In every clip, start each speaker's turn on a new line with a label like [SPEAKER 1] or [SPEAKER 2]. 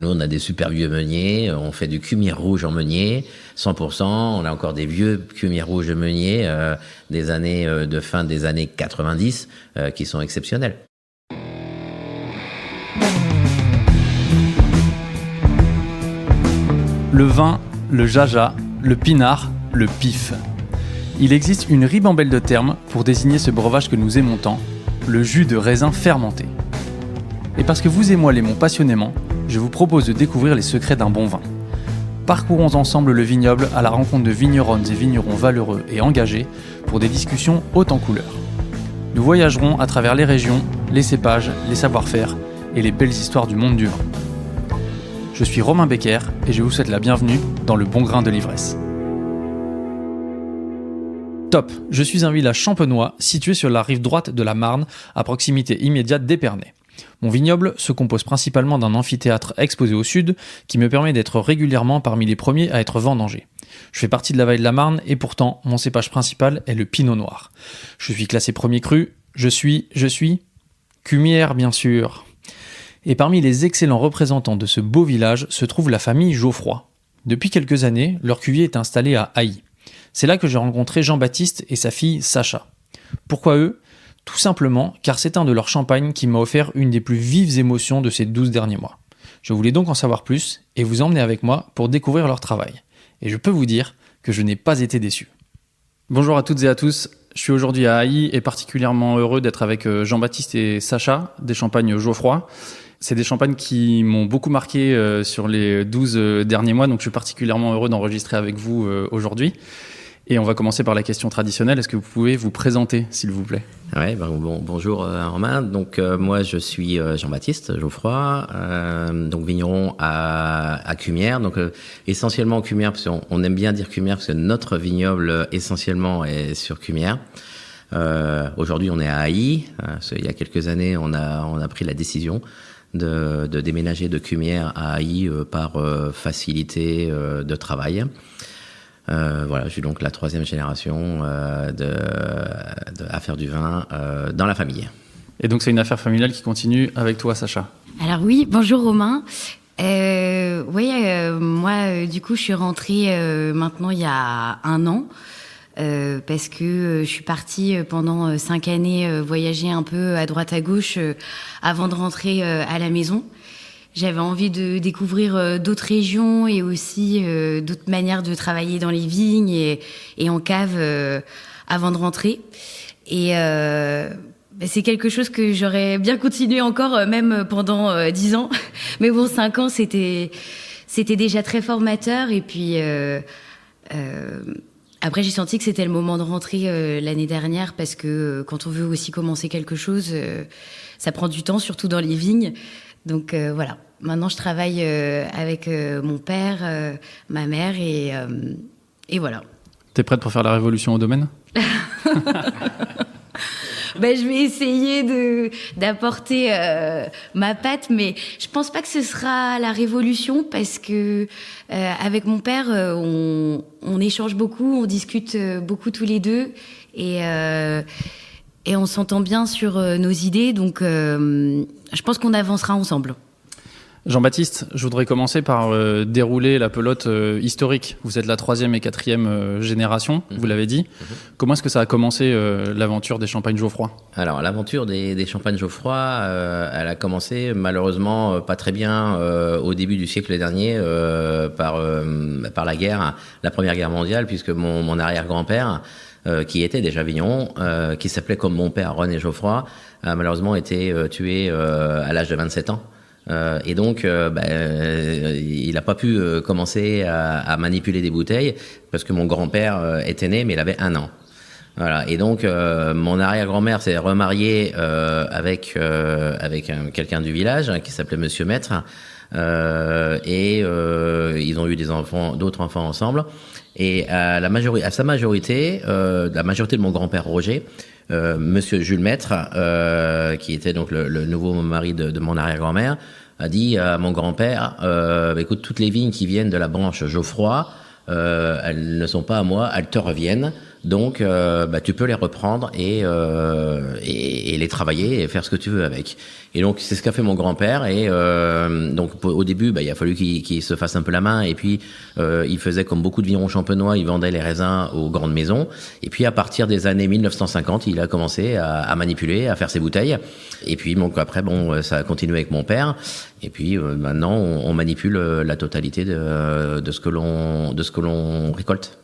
[SPEAKER 1] Nous, on a des super vieux meuniers, on fait du cumier rouge en meunier, 100%. On a encore des vieux cumiers rouges meuniers des années de fin des années 90 qui sont exceptionnels.
[SPEAKER 2] Le vin, le jaja, le pinard, le pif. Il existe une ribambelle de termes pour désigner ce breuvage que nous aimons tant, le jus de raisin fermenté. Et parce que vous et moi l'aimons passionnément, je vous propose de découvrir les secrets d'un bon vin. Parcourons ensemble le vignoble à la rencontre de vigneronnes et vignerons valeureux et engagés pour des discussions hautes en couleurs. Nous voyagerons à travers les régions, les cépages, les savoir-faire et les belles histoires du monde du vin. Je suis Romain Becker et je vous souhaite la bienvenue dans le bon grain de l'ivresse. Top, je suis un village champenois situé sur la rive droite de la Marne, à proximité immédiate d'Épernay. Mon vignoble se compose principalement d'un amphithéâtre exposé au sud qui me permet d'être régulièrement parmi les premiers à être vendangé. Je fais partie de la vallée de la Marne et pourtant mon cépage principal est le pinot noir. Je suis classé premier cru, je suis Cumière bien sûr. Et parmi les excellents représentants de ce beau village se trouve la famille Geoffroy. Depuis quelques années, leur cuvier est installé à Hailly. C'est là que j'ai rencontré Jean-Baptiste et sa fille Sacha. Pourquoi eux ? Tout simplement car c'est un de leurs champagnes qui m'a offert une des plus vives émotions de ces 12 derniers mois. Je voulais donc en savoir plus et vous emmener avec moi pour découvrir leur travail. Et je peux vous dire que je n'ai pas été déçu. Bonjour à toutes et à tous, je suis aujourd'hui à Hailly et particulièrement heureux d'être avec Jean-Baptiste et Sacha des champagnes Geoffroy. C'est des champagnes qui m'ont beaucoup marqué sur les 12 derniers mois, donc je suis particulièrement heureux d'enregistrer avec vous aujourd'hui. Et on va commencer par la question traditionnelle. Est-ce que vous pouvez vous présenter, s'il vous plaît ?
[SPEAKER 1] Ouais, bonjour Romain. Donc moi je suis Jean-Baptiste Geoffroy, donc vigneron à Cumière. Donc essentiellement Cumière parce qu'on aime bien dire Cumière parce que notre vignoble essentiellement est sur Cumière. Aujourd'hui on est à Hailly. Il y a quelques années on a pris la décision de déménager de Cumière à Hailly par facilité de travail. Voilà, je suis donc la 3e génération à faire du vin dans la famille.
[SPEAKER 2] Et donc c'est une affaire familiale qui continue avec toi, Sacha.
[SPEAKER 3] Alors oui, bonjour Romain. Moi, du coup, je suis rentrée maintenant il y a 1 an parce que je suis partie pendant 5 années voyager un peu à droite à gauche avant de rentrer à la maison. J'avais envie de découvrir d'autres régions et aussi d'autres manières de travailler dans les vignes et en cave avant de rentrer. Et c'est quelque chose que j'aurais bien continué encore, même pendant 10 ans. Mais bon, 5 ans, c'était déjà très formateur. Et puis après, j'ai senti que c'était le moment de rentrer l'année dernière parce que quand on veut aussi commencer quelque chose, ça prend du temps, surtout dans les vignes. Donc voilà, maintenant je travaille avec mon père, ma mère et voilà.
[SPEAKER 2] T'es prête pour faire la révolution au domaine ?
[SPEAKER 3] Je vais essayer d'apporter ma patte, mais je pense pas que ce sera la révolution parce que avec mon père, on échange beaucoup, on discute beaucoup tous les deux et on s'entend bien sur nos idées, donc je pense qu'on avancera ensemble.
[SPEAKER 2] Jean-Baptiste, je voudrais commencer par dérouler la pelote historique. Vous êtes la 3e et 4e génération, vous l'avez dit. Comment est-ce que ça a commencé l'aventure des champagnes Geoffroy ? Alors,
[SPEAKER 1] l'aventure des champagnes Geoffroy, elle a commencé malheureusement pas très bien au début du siècle dernier par la guerre, la Première Guerre mondiale, puisque mon arrière-grand-père, qui était déjà vigneron, qui s'appelait comme mon père René Geoffroy, a malheureusement été tué à l'âge de 27 ans. Et donc, il n'a pas pu commencer à manipuler des bouteilles parce que mon grand-père était né, mais il avait 1 an. Voilà. Et donc, mon arrière-grand-mère s'est remariée avec quelqu'un du village qui s'appelait Monsieur Maître. Ils ont eu d'autres enfants ensemble. Et à sa majorité, la majorité de mon grand-père Roger, Monsieur Jules Maître, qui était donc le nouveau mari de mon arrière-grand-mère, a dit à mon grand-père, écoute, toutes les vignes qui viennent de la branche Geoffroy, elles ne sont pas à moi, elles te reviennent. Donc, tu peux les reprendre et les travailler et faire ce que tu veux avec. Et donc, c'est ce qu'a fait mon grand-père. Et donc, au début, il a fallu qu'il se fasse un peu la main. Et puis, il faisait comme beaucoup de vignerons champenois, il vendait les raisins aux grandes maisons. Et puis, à partir des années 1950, il a commencé à manipuler, à faire ses bouteilles. Et puis, donc après, ça a continué avec mon père. Et puis, maintenant, on manipule la totalité de ce que l'on récolte.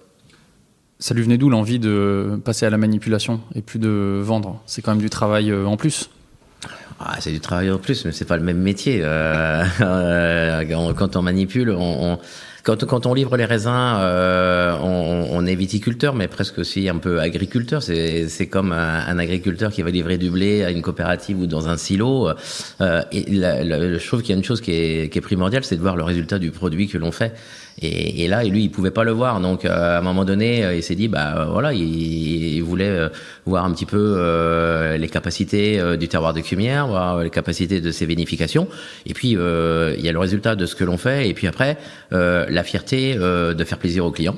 [SPEAKER 2] Ça lui venait d'où l'envie de passer à la manipulation et plus de vendre? C'est quand même du travail en plus.
[SPEAKER 1] C'est du travail en plus, mais c'est pas le même métier. Quand on manipule, quand on livre les raisins, on est viticulteur, mais presque aussi un peu agriculteur. C'est comme un agriculteur qui va livrer du blé à une coopérative ou dans un silo. Et je trouve qu'il y a une chose qui est primordiale, c'est de voir le résultat du produit que l'on fait. Et là, lui, il pouvait pas le voir. Donc, à un moment donné, il s'est dit, il voulait voir un petit peu les capacités du terroir de Cumières, voir les capacités de ses vinifications. Et puis, il y a le résultat de ce que l'on fait. Et puis après, la fierté de faire plaisir aux clients.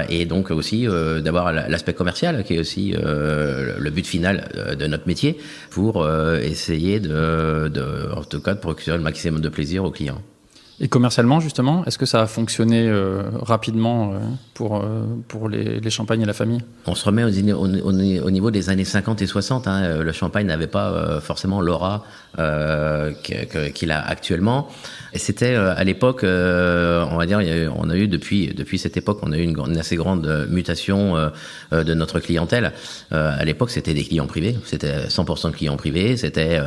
[SPEAKER 1] Et donc aussi d'avoir l'aspect commercial qui est aussi le but final de notre métier pour essayer en tout cas de procurer le maximum de plaisir aux clients.
[SPEAKER 2] Et commercialement, justement, est-ce que ça a fonctionné rapidement pour les champagnes et la famille?
[SPEAKER 1] On se remet au niveau des années 50 et 60. Le champagne n'avait pas forcément l'aura qu'il a actuellement. Et c'était à l'époque, on va dire, on a eu depuis cette époque, on a eu une assez grande mutation de notre clientèle. À l'époque, c'était des clients privés, c'était 100% de clients privés, c'était,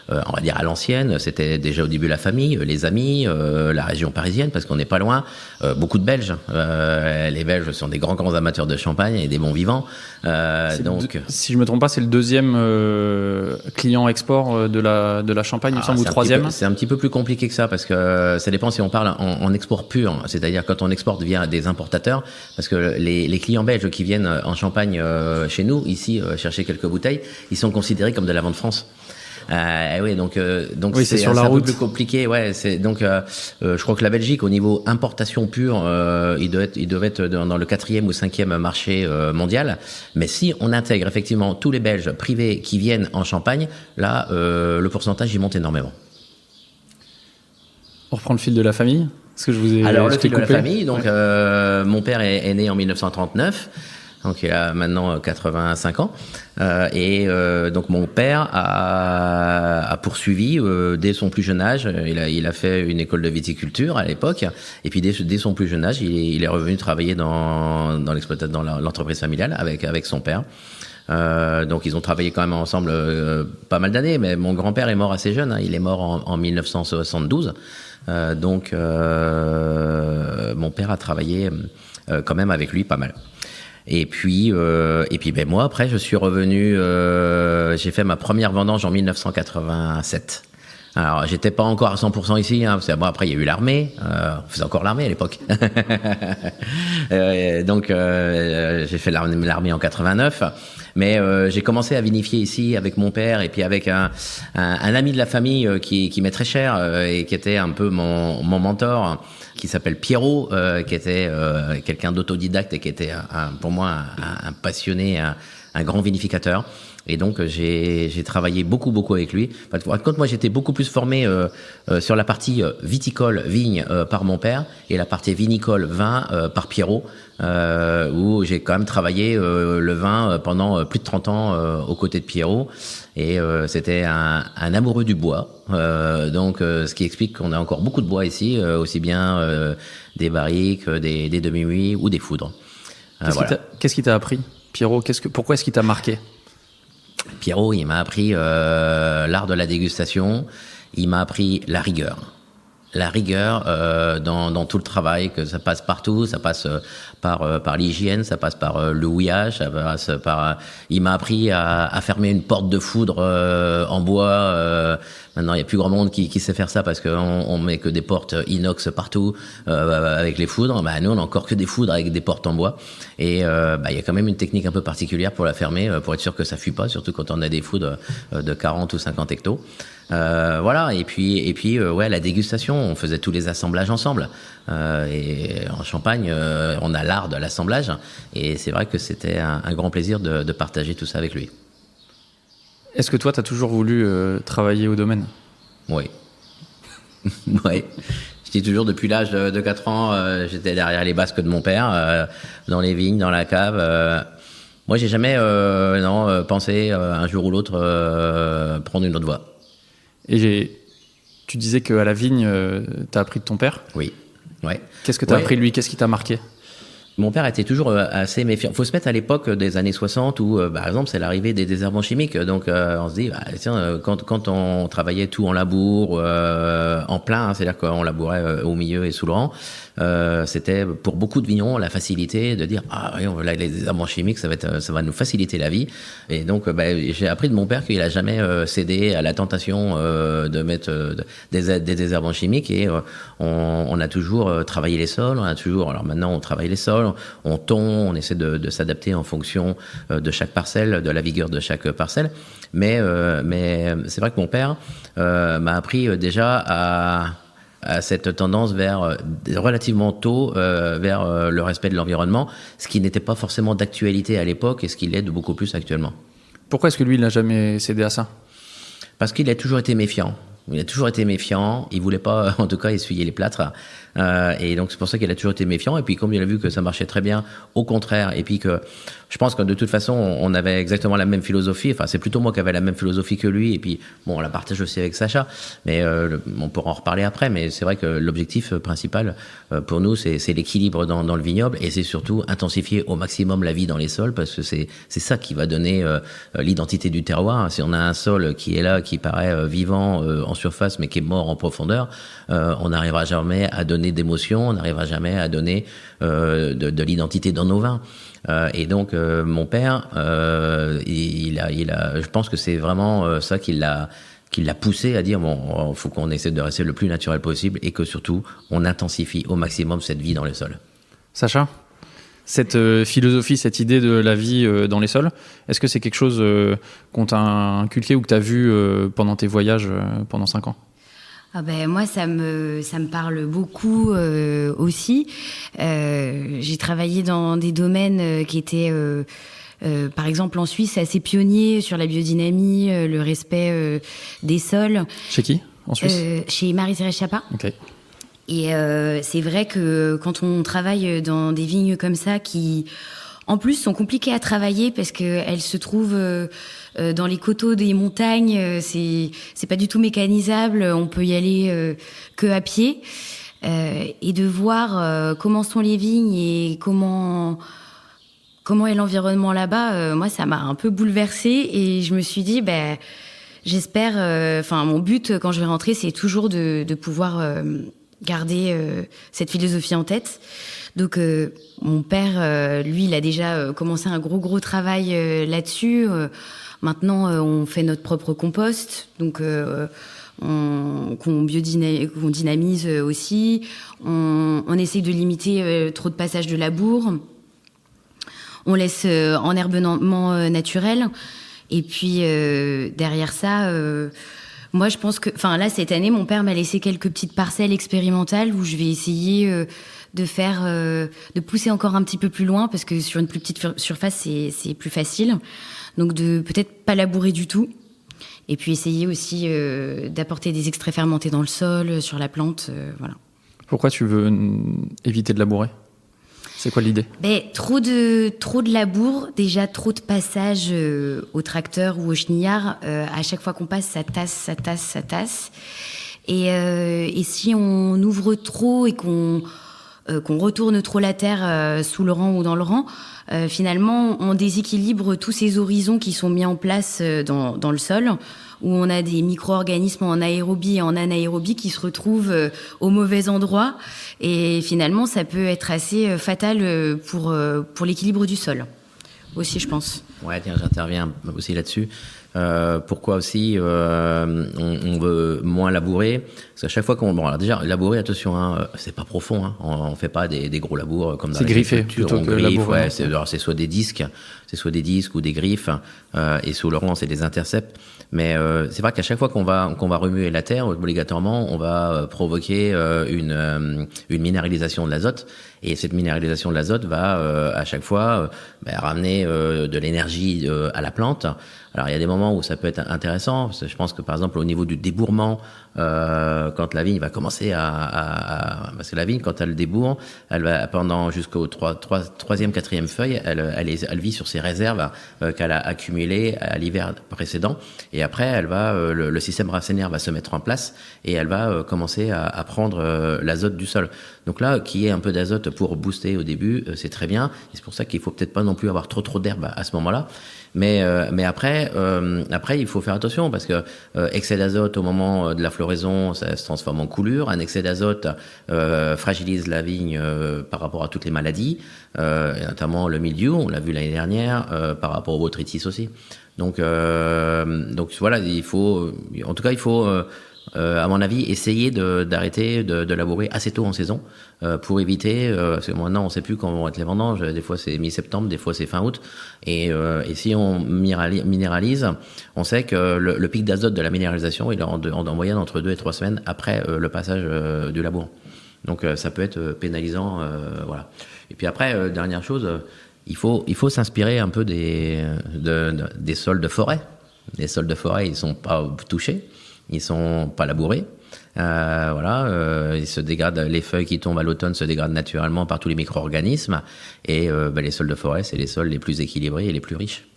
[SPEAKER 1] on va dire, à l'ancienne, c'était déjà au début la famille, les amis, la région parisienne, parce qu'on n'est pas loin, beaucoup de Belges. Les Belges sont des grands amateurs de champagne et des bons vivants.
[SPEAKER 2] Si je me trompe pas, c'est le deuxième client export de la Champagne, il me semble, ou troisième.
[SPEAKER 1] C'est un petit peu plus compliqué que ça, parce que ça dépend si on parle en export pur, c'est-à-dire quand on exporte via des importateurs, parce que les clients belges qui viennent en Champagne chez nous, ici, chercher quelques bouteilles, ils sont considérés comme de la vente France. Donc
[SPEAKER 2] oui, c'est sur la route.
[SPEAKER 1] Un peu plus compliqué. Ouais, je crois que la Belgique, au niveau importation pure, il doit être dans le 4e ou 5e marché mondial. Mais si on intègre effectivement tous les Belges privés qui viennent en Champagne, là, le pourcentage, il monte énormément.
[SPEAKER 2] On reprend le fil de la famille. Est-ce que je vous ai
[SPEAKER 1] Alors, le fil
[SPEAKER 2] coupé
[SPEAKER 1] de la famille, donc, mon père est né en 1939. Donc il a maintenant 85 ans donc mon père a poursuivi dès son plus jeune âge. Il a fait une école de viticulture à l'époque et puis dès son plus jeune âge il est revenu travailler dans l'entreprise familiale avec son père. Donc ils ont travaillé quand même ensemble pas mal d'années, mais mon grand-père est mort assez jeune. Il est mort en 1972. Donc mon père a travaillé quand même avec lui pas mal. Et puis moi après je suis revenu, j'ai fait ma première vendange en 1987. Alors j'étais pas encore à 100% ici, parce que après il y a eu l'armée, on faisait encore l'armée à l'époque. Donc j'ai fait l'armée en 89. Mais j'ai commencé à vinifier ici avec mon père et puis avec un ami de la famille qui m'est très cher et qui était un peu mon mentor, qui s'appelle Pierrot, qui était quelqu'un d'autodidacte et qui était pour moi un passionné, un grand vinificateur. Et donc j'ai travaillé beaucoup avec lui. Quand moi j'étais beaucoup plus formé sur la partie viticole, vigne par mon père et la partie vinicole, vin par Pierrot, où j'ai quand même travaillé le vin pendant plus de 30 ans aux côtés de Pierrot. Et c'était un amoureux du bois. Donc ce qui explique qu'on a encore beaucoup de bois ici, aussi bien des barriques, des demi-muits ou des foudres.
[SPEAKER 2] Qu'est-ce qui t'a appris, Pierrot? Pourquoi est-ce qu'il t'a marqué?
[SPEAKER 1] Pierrot, il m'a appris l'art de la dégustation, il m'a appris la rigueur. La rigueur dans tout le travail, que ça passe partout, ça passe par l'hygiène, ça passe par le houillage, ça passe par... il m'a appris à fermer une porte de foudre en bois. Maintenant, il y a plus grand monde qui sait faire ça parce qu'on met que des portes inox partout avec les foudres. Bah, nous, on a encore que des foudres avec des portes en bois. Et il y a quand même une technique un peu particulière pour la fermer, pour être sûr que ça fuit pas, surtout quand on a des foudres de 40 ou 50 hectos. Voilà. Et puis, la dégustation. On faisait tous les assemblages ensemble. Et en Champagne, on a l'art de l'assemblage. Et c'est vrai que c'était un grand plaisir de partager tout ça avec lui.
[SPEAKER 2] Est-ce que toi, tu as toujours voulu travailler au domaine ?
[SPEAKER 1] Oui. Oui. Je dis toujours, depuis l'âge de 4 ans, j'étais derrière les basques de mon père, dans les vignes, dans la cave. Moi, j'ai jamais pensé un jour ou l'autre prendre une autre voie.
[SPEAKER 2] Et tu disais qu'à la vigne, tu as appris de ton père ?
[SPEAKER 1] Oui. Ouais.
[SPEAKER 2] Qu'est-ce que tu as appris de lui ? Qu'est-ce qui t'a marqué ?
[SPEAKER 1] Mon père était toujours assez méfiant. Il faut se mettre à l'époque des années 60 où, par exemple, c'est l'arrivée des désherbants chimiques. Donc, on se dit, quand on travaillait tout en labour, en plein, c'est-à-dire qu'on labourait au milieu et sous le rang, c'était pour beaucoup de vignerons la facilité de dire les désherbants chimiques, ça va nous faciliter la vie. Et donc, j'ai appris de mon père qu'il a jamais cédé à la tentation de mettre des désherbants chimiques et on a toujours travaillé les sols. Alors maintenant, on travaille les sols. On tond, on essaie de s'adapter en fonction de chaque parcelle, de la vigueur de chaque parcelle. Mais c'est vrai que mon père m'a appris déjà à cette tendance relativement tôt vers le respect de l'environnement, ce qui n'était pas forcément d'actualité à l'époque et ce qui l'est de beaucoup plus actuellement.
[SPEAKER 2] Pourquoi est-ce que lui, il n'a jamais cédé à ça ?
[SPEAKER 1] Parce qu'il a toujours été méfiant. Il voulait pas, en tout cas, essuyer les plâtres. Et donc, c'est pour ça qu'il a toujours été méfiant. Et puis, comme il a vu que ça marchait très bien, au contraire, et puis que je pense que de toute façon, on avait exactement la même philosophie. Enfin, c'est plutôt moi qui avais la même philosophie que lui. Et puis, bon, on la partage aussi avec Sacha. Mais on pourra en reparler après. Mais c'est vrai que l'objectif principal pour nous, c'est l'équilibre dans le vignoble. Et c'est surtout intensifier au maximum la vie dans les sols. Parce que c'est ça qui va donner l'identité du terroir. Si on a un sol qui est là, qui paraît vivant en surface, mais qui est mort en profondeur, on n'arrivera jamais à donner d'émotion, on n'arrivera jamais à donner de l'identité dans nos vins. Et donc mon père, je pense que c'est vraiment ça qui l'a poussé à dire faut qu'on essaie de rester le plus naturel possible et que surtout on intensifie au maximum cette vie dans les sols.
[SPEAKER 2] Sacha, cette philosophie, cette idée de la vie dans les sols, est-ce que c'est quelque chose qu'on t'a inculqué ou que tu as vu pendant tes voyages pendant 5 ans ?
[SPEAKER 3] Moi, ça me parle beaucoup aussi. J'ai travaillé dans des domaines qui étaient, par exemple en Suisse, assez pionniers sur la biodynamie, le respect des sols.
[SPEAKER 2] Chez qui, en Suisse ?
[SPEAKER 3] Chez Marie-Thérèse Chapa.
[SPEAKER 2] Okay.
[SPEAKER 3] Et c'est vrai que quand on travaille dans des vignes comme ça, qui en plus sont compliquées à travailler parce qu'elles se trouvent dans les coteaux des montagnes, c'est pas du tout mécanisable, on peut y aller que à pied, et de voir comment sont les vignes et comment est l'environnement là-bas, moi ça m'a un peu bouleversée et je me suis dit j'espère, mon but quand je vais rentrer, c'est toujours de pouvoir garder cette philosophie en tête. Donc mon père, lui, il a déjà commencé un gros travail là-dessus. Maintenant, on fait notre propre compost, donc qu'on dynamise aussi. On essaye de limiter trop de passages de labour. On laisse enherbement naturel. Et puis derrière ça, moi je pense que, là cette année, mon père m'a laissé quelques petites parcelles expérimentales où je vais essayer de pousser encore un petit peu plus loin parce que sur une plus petite surface c'est plus facile. Donc de peut-être pas labourer du tout. Et puis essayer aussi d'apporter des extraits fermentés dans le sol, sur la plante, voilà.
[SPEAKER 2] Pourquoi tu veux éviter de labourer ? C'est quoi l'idée ?
[SPEAKER 3] Trop de labour, déjà trop de passages au tracteur ou au chenillard. À chaque fois qu'on passe, ça tasse. Et si on ouvre trop et qu'on retourne trop la terre sous le rang ou dans le rang, finalement, on déséquilibre tous ces horizons qui sont mis en place dans le sol, où on a des micro-organismes en aérobie et en anaérobie qui se retrouvent au mauvais endroit. Et finalement, ça peut être assez fatal pour l'équilibre du sol, aussi, je pense.
[SPEAKER 1] Ouais, tiens, j'interviens aussi là-dessus. Pourquoi aussi on veut moins labourer? Parce qu'à chaque fois qu'on... Bon, alors déjà, labourer, attention, hein, c'est pas profond. Hein, on fait pas des gros labours comme dans
[SPEAKER 2] c'est griffé plutôt
[SPEAKER 1] on
[SPEAKER 2] que
[SPEAKER 1] griffe,
[SPEAKER 2] labourer.
[SPEAKER 1] ouais, c'est soit des disques ou des griffes, et sous le rang, c'est des intercepts. Mais c'est vrai qu'à chaque fois qu'on va remuer la terre, obligatoirement, on va provoquer une minéralisation de l'azote. Et cette minéralisation de l'azote va à chaque fois ramener de l'énergie à la plante. Alors il y a des moments où ça peut être intéressant. Parce que je pense que par exemple au niveau du débourrement, quand la vigne va commencer parce que la vigne quand elle débourre, elle va pendant jusqu'au troisième, quatrième feuille, elle vit sur ses réserves qu'elle a accumulées à l'hiver précédent. Et après, elle va le système racinaire va se mettre en place et elle va commencer à prendre l'azote du sol. Donc là, qu'il y ait un peu d'azote pour booster au début, c'est très bien. Et c'est pour ça qu'il faut peut-être pas non plus avoir trop d'herbe à ce moment-là. Mais après, il faut faire attention parce que excès d'azote au moment de la floraison, ça se transforme en coulure. Un excès d'azote fragilise la vigne par rapport à toutes les maladies, et notamment le mildiou. On l'a vu l'année dernière par rapport au botrytis aussi. Donc voilà, il faut, à mon avis, essayer d'arrêter de labourer assez tôt en saison pour éviter, parce que maintenant on ne sait plus quand vont être les vendanges, des fois c'est mi-septembre, des fois c'est fin août, et si on minéralise, on sait que le pic d'azote de la minéralisation, il est en moyenne entre 2 et 3 semaines après le passage du labour. Donc ça peut être pénalisant, voilà. Et puis après, dernière chose, il faut s'inspirer un peu des sols de forêt. Les sols de forêt, ils sont pas touchés. Ils sont pas labourés, ils se dégradent. Les feuilles qui tombent à l'automne se dégradent naturellement par tous les micro-organismes. Et les sols de forêt, c'est les sols les plus équilibrés et les plus riches.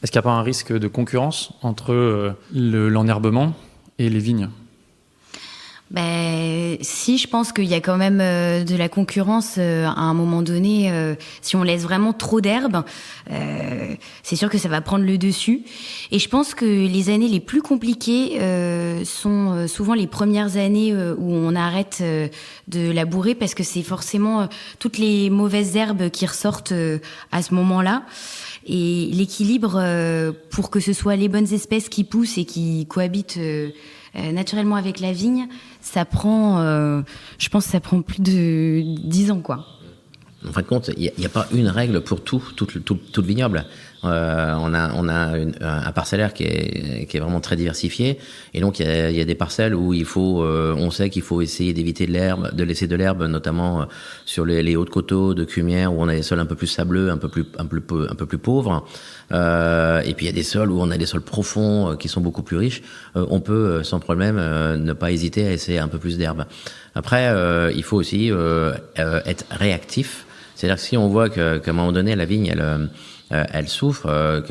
[SPEAKER 2] Est-ce qu'il n'y a pas un risque de concurrence entre l'enherbement et les vignes ?
[SPEAKER 3] Si, je pense qu'il y a quand même de la concurrence à un moment donné. Si on laisse vraiment trop d'herbe, c'est sûr que ça va prendre le dessus. Et je pense que les années les plus compliquées sont souvent les premières années où on arrête de labourer parce que c'est forcément toutes les mauvaises herbes qui ressortent à ce moment-là. Et l'équilibre, pour que ce soit les bonnes espèces qui poussent et qui cohabitent naturellement avec la vigne, ça prend, je pense que ça prend plus de 10 ans, quoi.
[SPEAKER 1] En fin de compte, il n'y a pas une règle pour tout le vignoble. On a un parcellaire qui est vraiment très diversifié, et donc il y a des parcelles où on sait qu'il faut essayer d'éviter de laisser de l'herbe, notamment sur les hauts de coteaux, de cumières, où on a des sols un peu plus sableux, un peu plus pauvres. Et puis il y a des sols où on a des sols profonds qui sont beaucoup plus riches. On peut sans problème ne pas hésiter à essayer un peu plus d'herbe. Après, il faut aussi être réactif. C'est-à-dire que si on voit qu'à un moment donné la vigne elle souffre,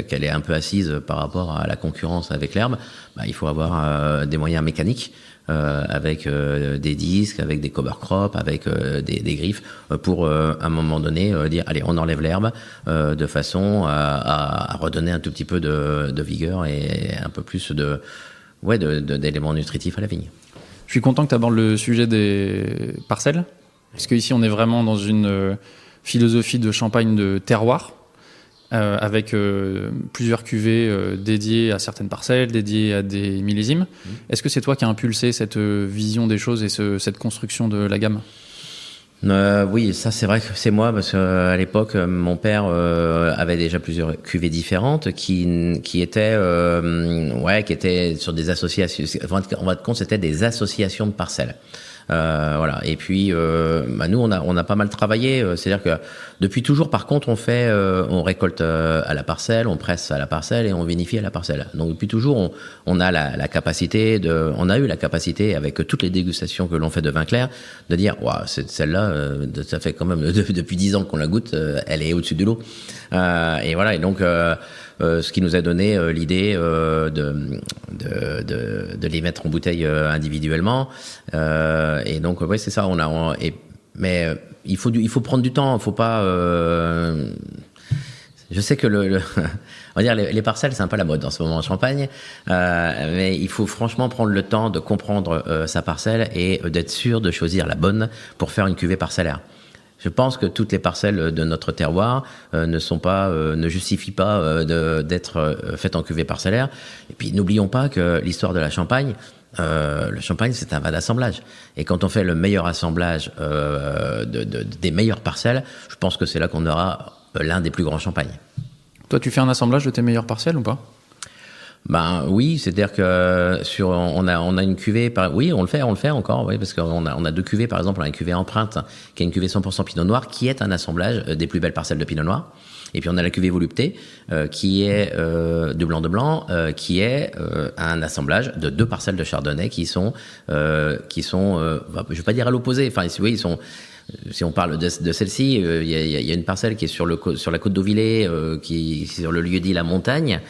[SPEAKER 1] qu'elle est un peu assise par rapport à la concurrence avec l'herbe, il faut avoir des moyens mécaniques avec des disques, avec des cover crops, avec des griffes pour à un moment donné dire allez, on enlève l'herbe de façon à redonner un tout petit peu de vigueur et un peu plus d'éléments nutritifs à la vigne.
[SPEAKER 2] Je suis content que tu abordes le sujet des parcelles, parce qu'ici on est vraiment dans une philosophie de champagne de terroir, avec plusieurs cuvées dédiées à certaines parcelles, dédiées à des millésimes. Est-ce que c'est toi qui as impulsé cette vision des choses et cette construction de la gamme ?
[SPEAKER 1] Oui, ça c'est vrai que c'est moi, parce qu'à l'époque mon père avait déjà plusieurs cuvées différentes qui étaient sur des associations. En fin de compte, c'était des associations de parcelles. Voilà. Et puis, nous, on a pas mal travaillé. C'est-à-dire que depuis toujours, par contre, on récolte à la parcelle, on presse à la parcelle et on vinifie à la parcelle. Donc depuis toujours, on a la capacité on a eu la capacité avec toutes les dégustations que l'on fait de vin clair de dire, waouh, celle-là, ça fait quand même depuis 10 ans qu'on la goûte, elle est au-dessus de l'eau. Et voilà. Et donc ce qui nous a donné l'idée de les mettre en bouteille individuellement. Et donc ouais, c'est ça. Mais il faut prendre du temps. Faut pas. Je sais que on va dire les parcelles, c'est un peu la mode en ce moment en Champagne, mais il faut franchement prendre le temps de comprendre sa parcelle et d'être sûr de choisir la bonne pour faire une cuvée parcellaire. Je pense que toutes les parcelles de notre terroir ne justifient pas d'être faites en cuvée parcellaire. Et puis n'oublions pas que l'histoire de la Champagne, le champagne, c'est un vin d'assemblage. Et quand on fait le meilleur assemblage des meilleures parcelles, je pense que c'est là qu'on aura l'un des plus grands champagnes.
[SPEAKER 2] Toi, tu fais un assemblage de tes meilleures parcelles ou pas ?
[SPEAKER 1] Ben oui, c'est-à-dire que on a une cuvée, oui, on le fait encore, oui, parce qu'on a 2 cuvées, par exemple, on a une cuvée Empreinte, qui est une cuvée 100% Pinot Noir, qui est un assemblage des plus belles parcelles de Pinot Noir. Et puis on a la cuvée Volupté, qui est de blanc, qui est un assemblage de 2 parcelles de Chardonnay qui sont, je vais pas dire à l'opposé, enfin, oui, ils sont. Si on parle de celle-ci, il y a une parcelle qui est sur la côte d'Auvillers, qui est sur le lieu-dit La Montagne,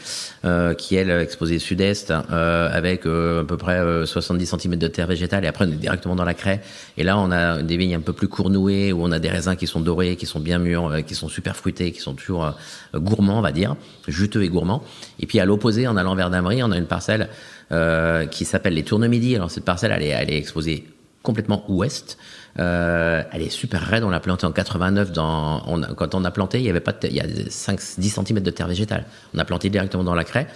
[SPEAKER 1] qui est exposée sud-est, avec à peu près 70 cm de terre végétale, et après on est directement dans la craie. Et là, on a des vignes un peu plus cournouées, où on a des raisins qui sont dorés, qui sont bien mûrs, qui sont super fruités, qui sont toujours gourmands, on va dire, juteux et gourmands. Et puis à l'opposé, en allant vers Damery, on a une parcelle qui s'appelle les Tournemidi. Alors cette parcelle, elle est exposée complètement ouest. Elle est super raide, on l'a plantée en 89. Quand on a planté, il y avait pas il y a 5-10 cm de terre végétale. On a planté directement dans la craie.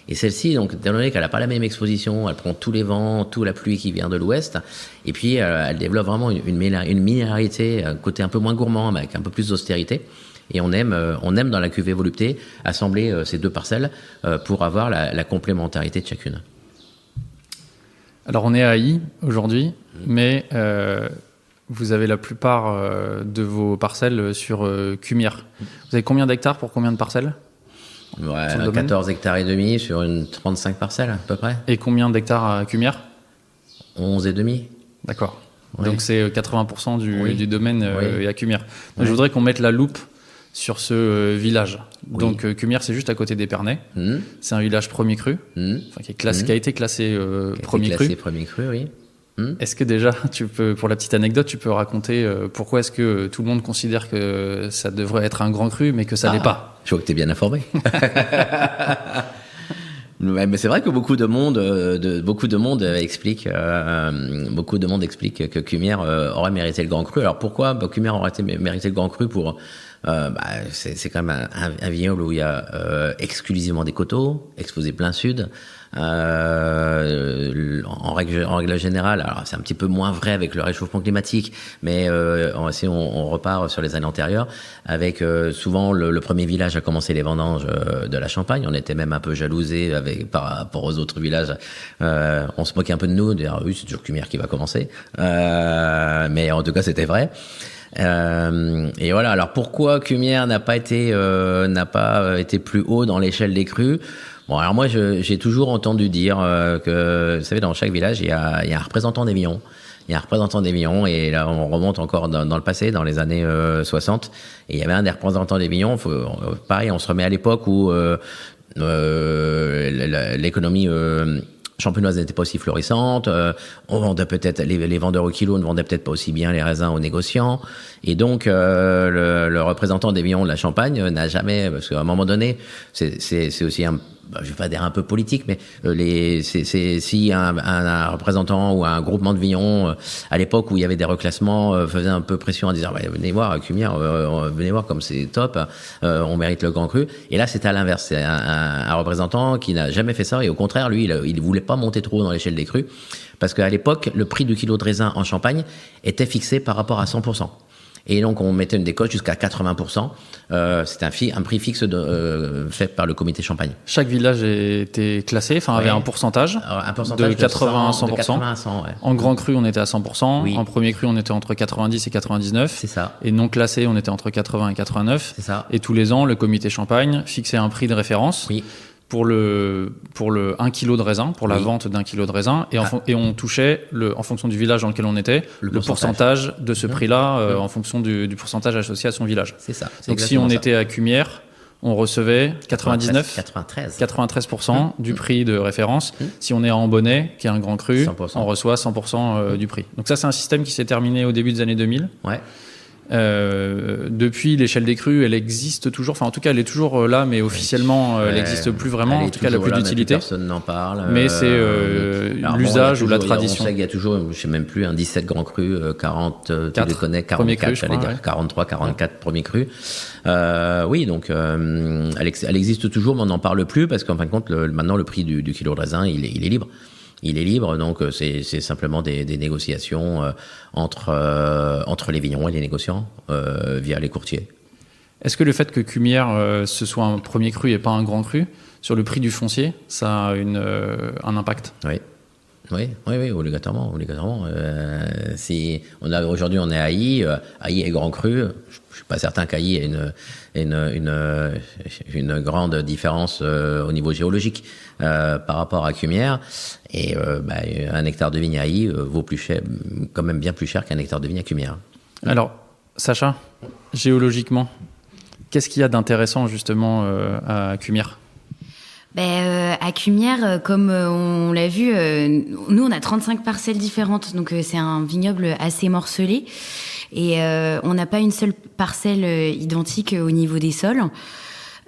[SPEAKER 1] Et celle-ci, donc, étant donné qu'elle n'a pas la même exposition, elle prend tous les vents, toute la pluie qui vient de l'ouest, et puis elle développe vraiment une minéralité, un côté un peu moins gourmand, avec un peu plus d'austérité. Et on aime dans la cuvée Volupté assembler ces 2 parcelles pour avoir la complémentarité de chacune.
[SPEAKER 2] Alors on est à I aujourd'hui, mais vous avez la plupart de vos parcelles sur Cumières. Vous avez combien d'hectares pour combien de parcelles ?
[SPEAKER 1] Ouais, 14 hectares et demi sur une 35 parcelles à peu près.
[SPEAKER 2] Et combien d'hectares à Cumières ?
[SPEAKER 1] 11 et demi.
[SPEAKER 2] D'accord.
[SPEAKER 1] Oui.
[SPEAKER 2] Donc c'est 80% du domaine
[SPEAKER 1] Oui.
[SPEAKER 2] à Cumières. Donc
[SPEAKER 1] Oui.
[SPEAKER 2] je voudrais qu'on mette la loupe sur ce village.
[SPEAKER 1] Oui.
[SPEAKER 2] Donc Cumières, c'est juste à côté d'Épernay. C'est un village premier cru, qui a été classé premier cru.
[SPEAKER 1] Premier cru, oui.
[SPEAKER 2] Est-ce que déjà, pour la petite anecdote, tu peux raconter pourquoi est-ce que tout le monde considère que ça devrait être un grand cru, mais que ça l'est pas ?
[SPEAKER 1] Je vois que tu es bien informé. Mais c'est vrai que beaucoup de monde explique que Cumières aurait mérité le grand cru. Alors pourquoi Cumières aurait mérité le grand cru pour c'est quand même un vignoble où il y a exclusivement des coteaux, exposés plein sud. En règle générale, alors c'est un petit peu moins vrai avec le réchauffement climatique, mais si on repart sur les années antérieures, avec souvent le premier village à commencer les vendanges de la Champagne. On était même un peu jalousés par rapport aux autres villages. On se moquait un peu de nous, de dire oui, c'est toujours Cumières qui va commencer, mais en tout cas c'était vrai. Et voilà. Alors pourquoi Cumières n'a pas été plus haut dans l'échelle des crus? Bon, alors moi j'ai toujours entendu dire que, vous savez, dans chaque village il y a un représentant des vignerons. Il y a un représentant des vignerons, et là on remonte encore dans le passé, dans les années 60, et il y avait un des représentants des vignerons. Pareil, on se remet à l'époque où l'économie champenoise n'était pas aussi florissante, on vendait peut-être, les vendeurs au kilo ne vendaient peut-être pas aussi bien les raisins aux négociants, et donc le représentant des vignerons de la Champagne n'a jamais, parce qu'à un moment donné, c'est aussi je vais pas dire un peu politique, mais si un représentant ou un groupement de vignerons à l'époque où il y avait des reclassements faisait un peu pression en disant venez voir Cumières, venez voir comme c'est top, on mérite le grand cru. Et là c'était à l'inverse, c'est un représentant qui n'a jamais fait ça, et au contraire lui il voulait pas monter trop dans l'échelle des crus, parce qu'à l'époque le prix du kilo de raisin en Champagne était fixé par rapport à 100%. Et donc on mettait une décote jusqu'à 80%. C'était un prix fixe fait par le comité Champagne.
[SPEAKER 2] Chaque village était classé, avait un pourcentage, de 80 à 100%.
[SPEAKER 1] De 80 à 100, ouais.
[SPEAKER 2] En grand cru, on était à 100%.
[SPEAKER 1] Oui.
[SPEAKER 2] En premier cru, on était entre 90 et 99.
[SPEAKER 1] C'est ça.
[SPEAKER 2] Et non classé, on était entre 80 et 89.
[SPEAKER 1] C'est ça.
[SPEAKER 2] Et tous les ans, le comité Champagne fixait un prix de référence.
[SPEAKER 1] Oui.
[SPEAKER 2] Pour le 1 kg de raisin, pour la vente d'1 kg de raisin, et on touchait, en fonction du village dans lequel on était, le pourcentage de ce prix-là, en fonction du pourcentage associé à son village.
[SPEAKER 1] C'est ça.
[SPEAKER 2] Donc si on était à Cumières, on recevait 93% du prix de référence. Si on est à Ambonnay, qui est un grand cru,
[SPEAKER 1] 100%.
[SPEAKER 2] on reçoit 100% du prix. Donc ça, c'est un système qui s'est terminé au début des années 2000.
[SPEAKER 1] Ouais.
[SPEAKER 2] Depuis, l'échelle des crus, elle existe toujours. Enfin, en tout cas, elle est toujours là, mais officiellement, elle n'existe plus vraiment. En tout cas, elle n'a plus d'utilité.
[SPEAKER 1] Personne n'en parle.
[SPEAKER 2] Mais c'est l'usage ou la tradition.
[SPEAKER 1] On sait qu'il y a toujours, je ne sais même plus, un 17 grands crus, 40, tu les connais, 44, j'allais dire 43, 44 premiers crus. Oui, donc elle existe toujours, mais on n'en parle plus parce qu'en fin de compte, maintenant, le prix du kilo de raisin, il est libre. Il est libre, donc c'est simplement des négociations entre les vignerons et les négociants via les courtiers.
[SPEAKER 2] Est-ce que le fait que Cumières ce soit un premier cru et pas un grand cru, sur le prix du foncier, ça a un impact?
[SPEAKER 1] Oui, obligatoirement. Aujourd'hui, on est à Ailly. Ailly est grand cru. Je suis pas certain qu'Ailly ait une grande différence au niveau géologique par rapport à Cumières. Et un hectare de vigne à Ailly vaut quand même bien plus cher qu'un hectare de vigne à Cumières.
[SPEAKER 2] Alors, Sacha, géologiquement, qu'est-ce qu'il y a d'intéressant justement à Cumières?
[SPEAKER 3] À Cumières, comme on l'a vu, nous on a 35 parcelles différentes, donc c'est un vignoble assez morcelé et on n'a pas une seule parcelle identique au niveau des sols.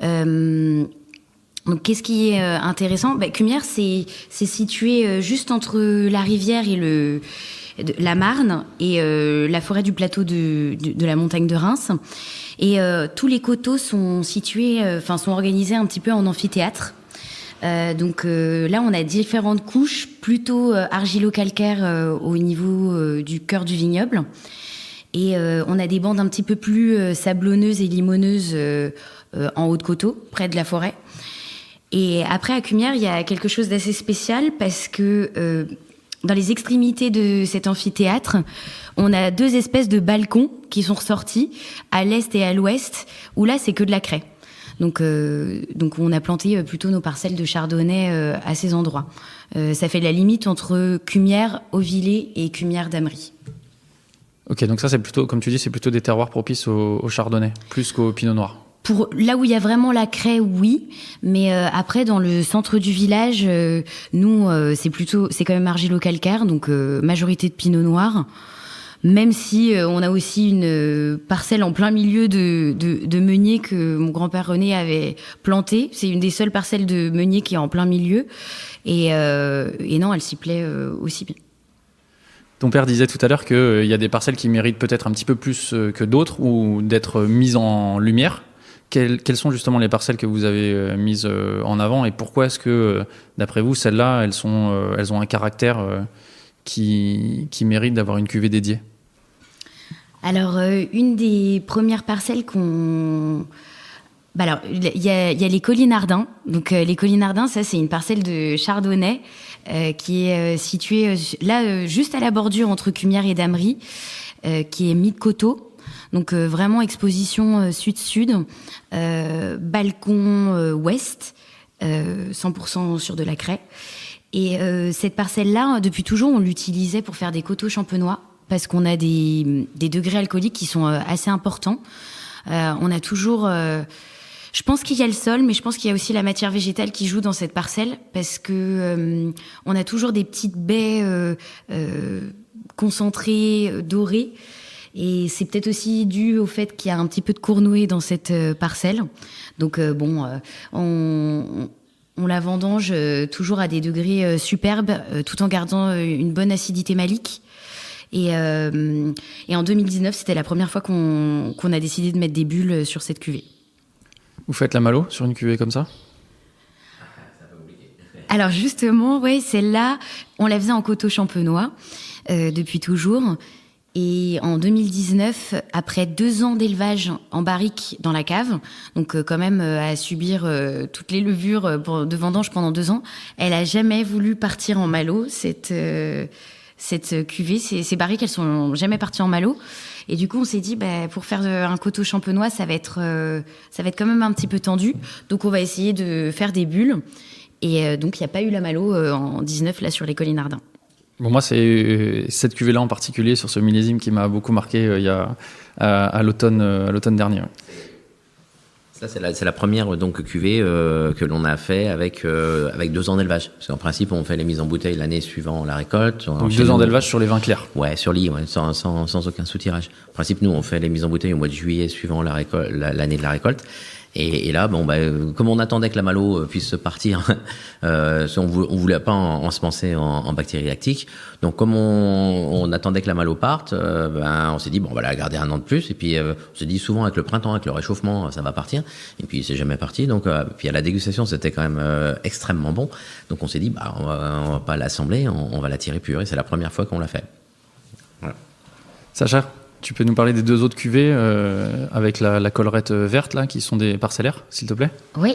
[SPEAKER 3] Donc qu'est-ce qui est intéressant? Cumières, c'est situé juste entre la rivière et la Marne et la forêt du plateau de la montagne de Reims. Et tous les coteaux sont sont organisés un petit peu en amphithéâtre. Donc là, on a différentes couches, plutôt argilo-calcaires au niveau du cœur du vignoble. Et on a des bandes un petit peu plus sablonneuses et limoneuses en haut de coteau, près de la forêt. Et après, à Cumières, il y a quelque chose d'assez spécial parce que dans les extrémités de cet amphithéâtre, on a 2 espèces de balcons qui sont ressortis à l'est et à l'ouest, où là, c'est que de la craie. Donc on a planté plutôt nos parcelles de chardonnay à ces endroits. Ça fait la limite entre Cumières, Auvillers et Cumières d'Amery.
[SPEAKER 2] Ok, donc ça c'est plutôt, comme tu dis, c'est plutôt des terroirs propices au chardonnay, plus qu'au pinot noir.
[SPEAKER 3] Pour là où il y a vraiment la craie, oui, mais après dans le centre du village, nous c'est quand même argilo-calcaire, donc majorité de pinot noir. Même si on a aussi une parcelle en plein milieu de meunier que mon grand-père René avait planté. C'est une des seules parcelles de meunier qui est en plein milieu. Et non, elle s'y plaît aussi bien.
[SPEAKER 2] Ton père disait tout à l'heure qu'il y a des parcelles qui méritent peut-être un petit peu plus que d'autres ou d'être mises en lumière. Quelles sont justement les parcelles que vous avez mises en avant et pourquoi est-ce que, d'après vous, celles-là, elles ont un caractère qui mérite d'avoir une cuvée dédiée?
[SPEAKER 3] Alors, une des premières parcelles il y a les Collinardins. Donc, les Collinardins, ça, c'est une parcelle de chardonnay qui est située là, juste à la bordure entre Cumières et d'Amery, qui est mi-coteau. Donc, vraiment exposition sud-sud, balcon ouest, 100% sur de la craie. Et cette parcelle-là, depuis toujours, on l'utilisait pour faire des coteaux champenois, parce qu'on a des degrés alcooliques qui sont assez importants. On a toujours... je pense qu'il y a le sol, mais je pense qu'il y a aussi la matière végétale qui joue dans cette parcelle, parce que on a toujours des petites baies concentrées, dorées. Et c'est peut-être aussi dû au fait qu'il y a un petit peu de cournoé dans cette parcelle. Donc on la vendange toujours à des degrés superbes, tout en gardant une bonne acidité malique. Et en 2019, c'était la première fois qu'on a décidé de mettre des bulles sur cette cuvée.
[SPEAKER 2] Vous faites la malo sur une cuvée comme ça?
[SPEAKER 3] Alors justement, ouais, celle-là, on la faisait en coteaux champenois depuis toujours. Et en 2019, après 2 ans d'élevage en barrique dans la cave, donc quand même à subir toutes les levures de vendange pendant 2 ans, elle a jamais voulu partir en malo, cette cuvée. Ces barriques, elles sont jamais parties en malo. Et du coup, on s'est dit, pour faire un coteau champenois, ça va être quand même un petit peu tendu. Donc, on va essayer de faire des bulles. Et donc, il n'y a pas eu la malo en 19 là sur les Collinardins.
[SPEAKER 2] Bon, moi, c'est cette cuvée-là en particulier, sur ce millésime, qui m'a beaucoup marqué à l'automne dernier. Ouais.
[SPEAKER 1] Ça, c'est la première donc cuvée que l'on a fait avec 2 ans d'élevage. Parce qu'en principe, on fait les mises en bouteille l'année suivant la récolte.
[SPEAKER 2] Donc 2 ans d'élevage sur les vins clairs.
[SPEAKER 1] Ouais, sur lit, ouais, sans aucun soutirage. En principe, nous, on fait les mises en bouteille au mois de juillet suivant l'année de la récolte. Et là, comme on attendait que la malo puisse partir, on voulait pas ensemencer en bactéries lactiques. Donc, comme on attendait que la malo parte, on s'est dit on va la garder 1 an de plus. Et puis, on s'est dit souvent avec le printemps, avec le réchauffement, ça va partir. Et puis, c'est jamais parti. Donc, puis à la dégustation, c'était quand même extrêmement bon. Donc, on s'est dit on va pas l'assembler, on va la tirer pure. Et c'est la première fois qu'on l'a fait. Voilà.
[SPEAKER 2] Sacha, tu peux nous parler des 2 autres cuvées avec la collerette verte là, qui sont des parcellaires, s'il te plaît?
[SPEAKER 3] Oui.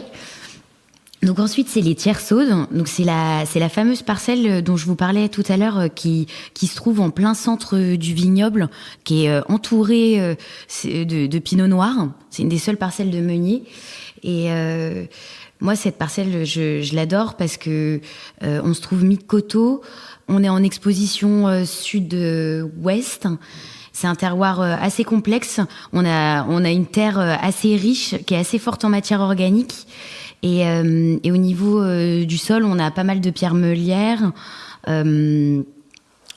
[SPEAKER 3] Donc ensuite, c'est les tierces-saudes. Donc c'est la fameuse parcelle dont je vous parlais tout à l'heure qui se trouve en plein centre du vignoble, qui est entourée de pinot noir. C'est une des seules parcelles de meunier. Et moi, cette parcelle, je l'adore parce que on se trouve mi-coteau. On est en exposition sud-ouest. C'est un terroir assez complexe. On a une terre assez riche, qui est assez forte en matière organique. Et au niveau du sol, on a pas mal de pierres meulières. Et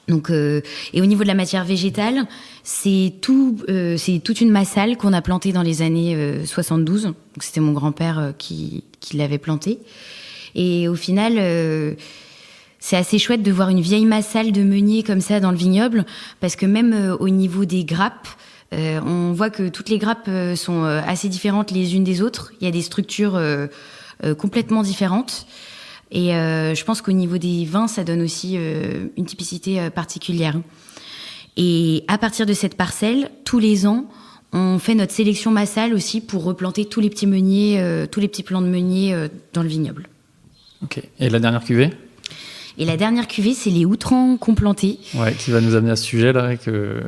[SPEAKER 3] au niveau de la matière végétale, c'est toute une massale qu'on a plantée dans les années 72. Donc c'était mon grand-père qui l'avait plantée. Et au final, c'est assez chouette de voir une vieille massale de meunier comme ça dans le vignoble, parce que même au niveau des grappes, on voit que toutes les grappes sont assez différentes les unes des autres. Il y a des structures complètement différentes. Et je pense qu'au niveau des vins, ça donne aussi une typicité particulière. Et à partir de cette parcelle, tous les ans, on fait notre sélection massale aussi pour replanter tous les petits meuniers, tous les petits plants de meunier dans le vignoble.
[SPEAKER 2] Ok. Et la dernière cuvée ?
[SPEAKER 3] Et la dernière cuvée, c'est les outrans complantés.
[SPEAKER 2] Ouais, qui va nous amener à ce sujet-là que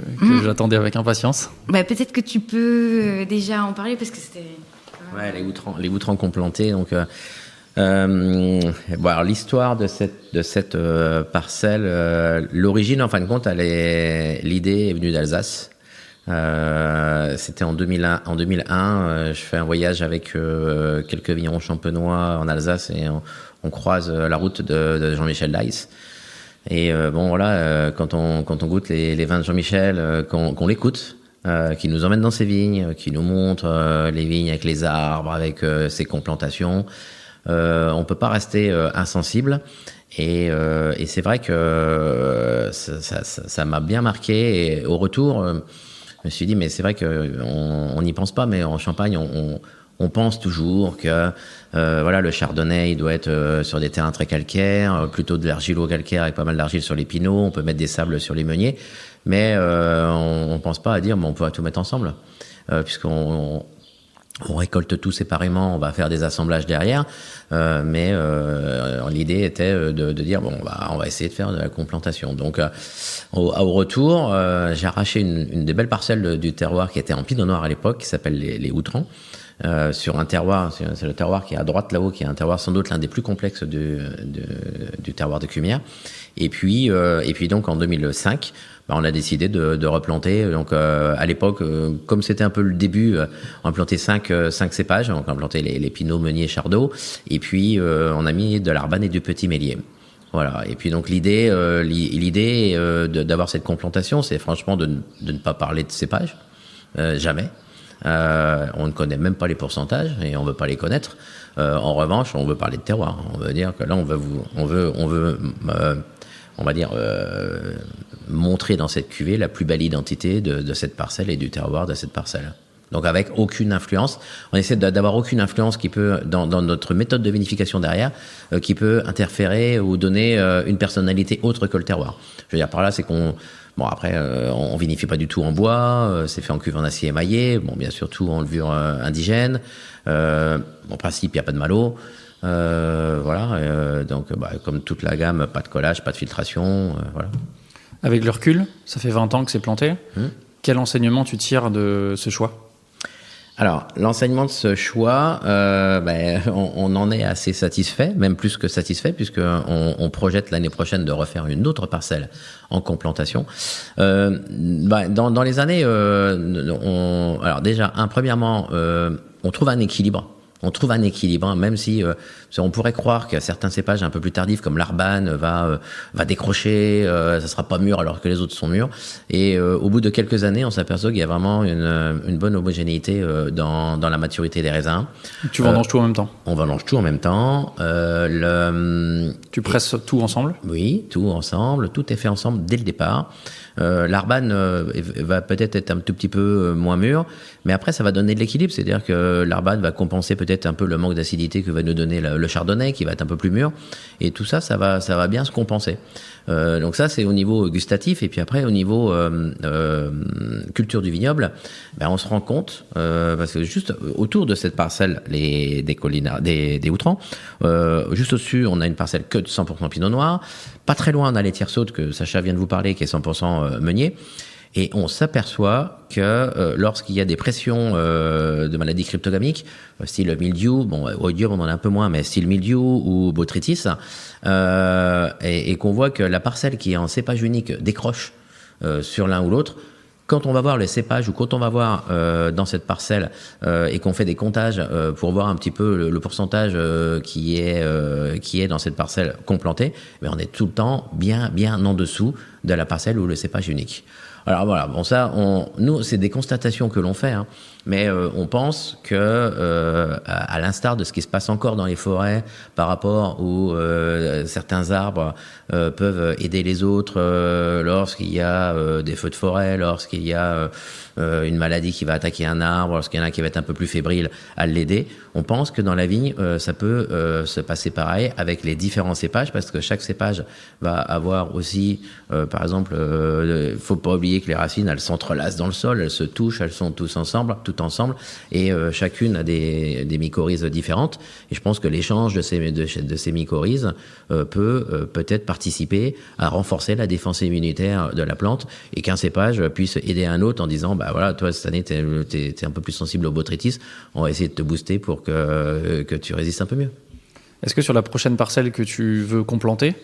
[SPEAKER 2] j'attendais avec impatience.
[SPEAKER 3] Peut-être que tu peux déjà en parler parce que c'était...
[SPEAKER 1] Ouais, les outrans complantés. Donc, alors, l'histoire de cette parcelle, l'origine, en fin de compte, l'idée est venue d'Alsace. C'était en 2001. Je fais un voyage avec quelques vignerons champenois en Alsace et on croise la route de Jean-Michel Leis. Et quand on goûte les vins de Jean-Michel, qu'on l'écoute, qui nous emmène dans ses vignes, qui nous montre les vignes avec les arbres, avec ses complantations, on peut pas rester insensible. Et c'est vrai que ça m'a bien marqué. Et au retour, je me suis dit, mais c'est vrai qu'on n'y pense pas, mais en Champagne, on pense toujours que le chardonnay il doit être sur des terrains très calcaires, plutôt de l'argilo-calcaire avec pas mal d'argile sur les pinots, on peut mettre des sables sur les meuniers, mais on pense pas à dire on peut tout mettre ensemble, puisqu'on récolte tout séparément, on va faire des assemblages derrière, mais l'idée était de dire on va essayer de faire de la complantation. Donc au retour, j'ai arraché une des belles parcelles du terroir qui était en pinot noir à l'époque, qui s'appelle les Outrans. Sur un terroir, c'est le terroir qui est à droite là-haut, qui est un terroir sans doute l'un des plus complexes du terroir de Cumières. Et puis donc en 2005, on a décidé de replanter. Donc à l'époque, comme c'était un peu le début, on a planté 5 cépages. Donc on a planté les pinots, meuniers, chardot. Et puis on a mis de l'arbane et du petit mélier. Voilà. Et puis donc l'idée d'avoir cette complantation, c'est franchement de ne pas parler de cépages, jamais. On ne connaît même pas les pourcentages et on veut pas les connaître. En revanche, on veut parler de terroir. On veut dire que là, on veut montrer dans cette cuvée la plus belle identité de cette parcelle et du terroir de cette parcelle. Donc avec aucune influence, on essaie d'avoir aucune influence qui peut, dans notre méthode de vinification derrière, qui peut interférer ou donner une personnalité autre que le terroir. Je veux dire par là, c'est qu'on après, on vinifie pas du tout en bois, c'est fait en cuve en acier émaillé, bien sûr tout en levure indigène. En principe, il n'y a pas de malo. Donc, comme toute la gamme, pas de collage, pas de filtration, voilà.
[SPEAKER 2] Avec le recul, ça fait 20 ans que c'est planté. Quel enseignement tu tires de ce choix ?
[SPEAKER 1] Alors, l'enseignement de ce choix, on en est assez satisfait, même plus que satisfait, puisqu'on projette l'année prochaine de refaire une autre parcelle en complantation. Dans les années, alors déjà, premièrement, on trouve un équilibre. Même si on pourrait croire que certains cépages un peu plus tardifs, comme l'Arban, va décrocher, ça sera pas mûr alors que les autres sont mûrs. Et au bout de quelques années, on s'aperçoit qu'il y a vraiment une bonne homogénéité dans la maturité des raisins.
[SPEAKER 2] Tu vendanges tout en même temps? On
[SPEAKER 1] vendange tout en même temps.
[SPEAKER 2] Tu presses tout ensemble?
[SPEAKER 1] Oui, tout ensemble. Tout est fait ensemble dès le départ. L'Arban va peut-être être un tout petit peu moins mûr, mais après ça va donner de l'équilibre, c'est-à-dire que l'Arban va compenser peut-être un peu le manque d'acidité que va nous donner le Chardonnay, qui va être un peu plus mûr, et tout ça, ça va bien se compenser. Donc ça, c'est au niveau gustatif, et puis après au niveau culture du vignoble, on se rend compte, parce que juste autour de cette parcelle, des Houtrans, juste au-dessus, on a une parcelle que de 100% Pinot Noir. Pas très loin, on a les Tiersautes que Sacha vient de vous parler, qui est 100% meunier. Et on s'aperçoit que lorsqu'il y a des pressions de maladies cryptogamiques, style mildiou, oïdium on en a un peu moins, mais style mildiou ou botrytis, et qu'on voit que la parcelle qui est en cépage unique décroche sur l'un ou l'autre, quand on va voir les cépages ou quand on va voir dans cette parcelle et qu'on fait des comptages pour voir un petit peu le pourcentage qui est dans cette parcelle complantée, mais on est tout le temps bien en dessous de la parcelle ou le cépage unique. Alors voilà, bon ça, nous c'est des constatations que l'on fait, hein, mais on pense que à l'instar de ce qui se passe encore dans les forêts par rapport où certains arbres peuvent aider les autres lorsqu'il y a des feux de forêt, lorsqu'il y a une maladie qui va attaquer un arbre, lorsqu'il y en a qui va être un peu plus fébrile à l'aider, on pense que dans la vigne ça peut se passer pareil avec les différents cépages, parce que chaque cépage va avoir aussi par exemple, faut pas oublier que les racines elles s'entrelacent dans le sol, elles se touchent, elles sont tout ensemble, et chacune a des mycorhizes différentes, et je pense que l'échange de ces mycorhizes peut-être participer à renforcer la défense immunitaire de la plante, et qu'un cépage puisse aider un autre en disant voilà, toi cette année t'es un peu plus sensible au botrytis, on va essayer de te booster pour que tu résistes un peu mieux.
[SPEAKER 2] Est-ce que sur la prochaine parcelle que tu veux complanter,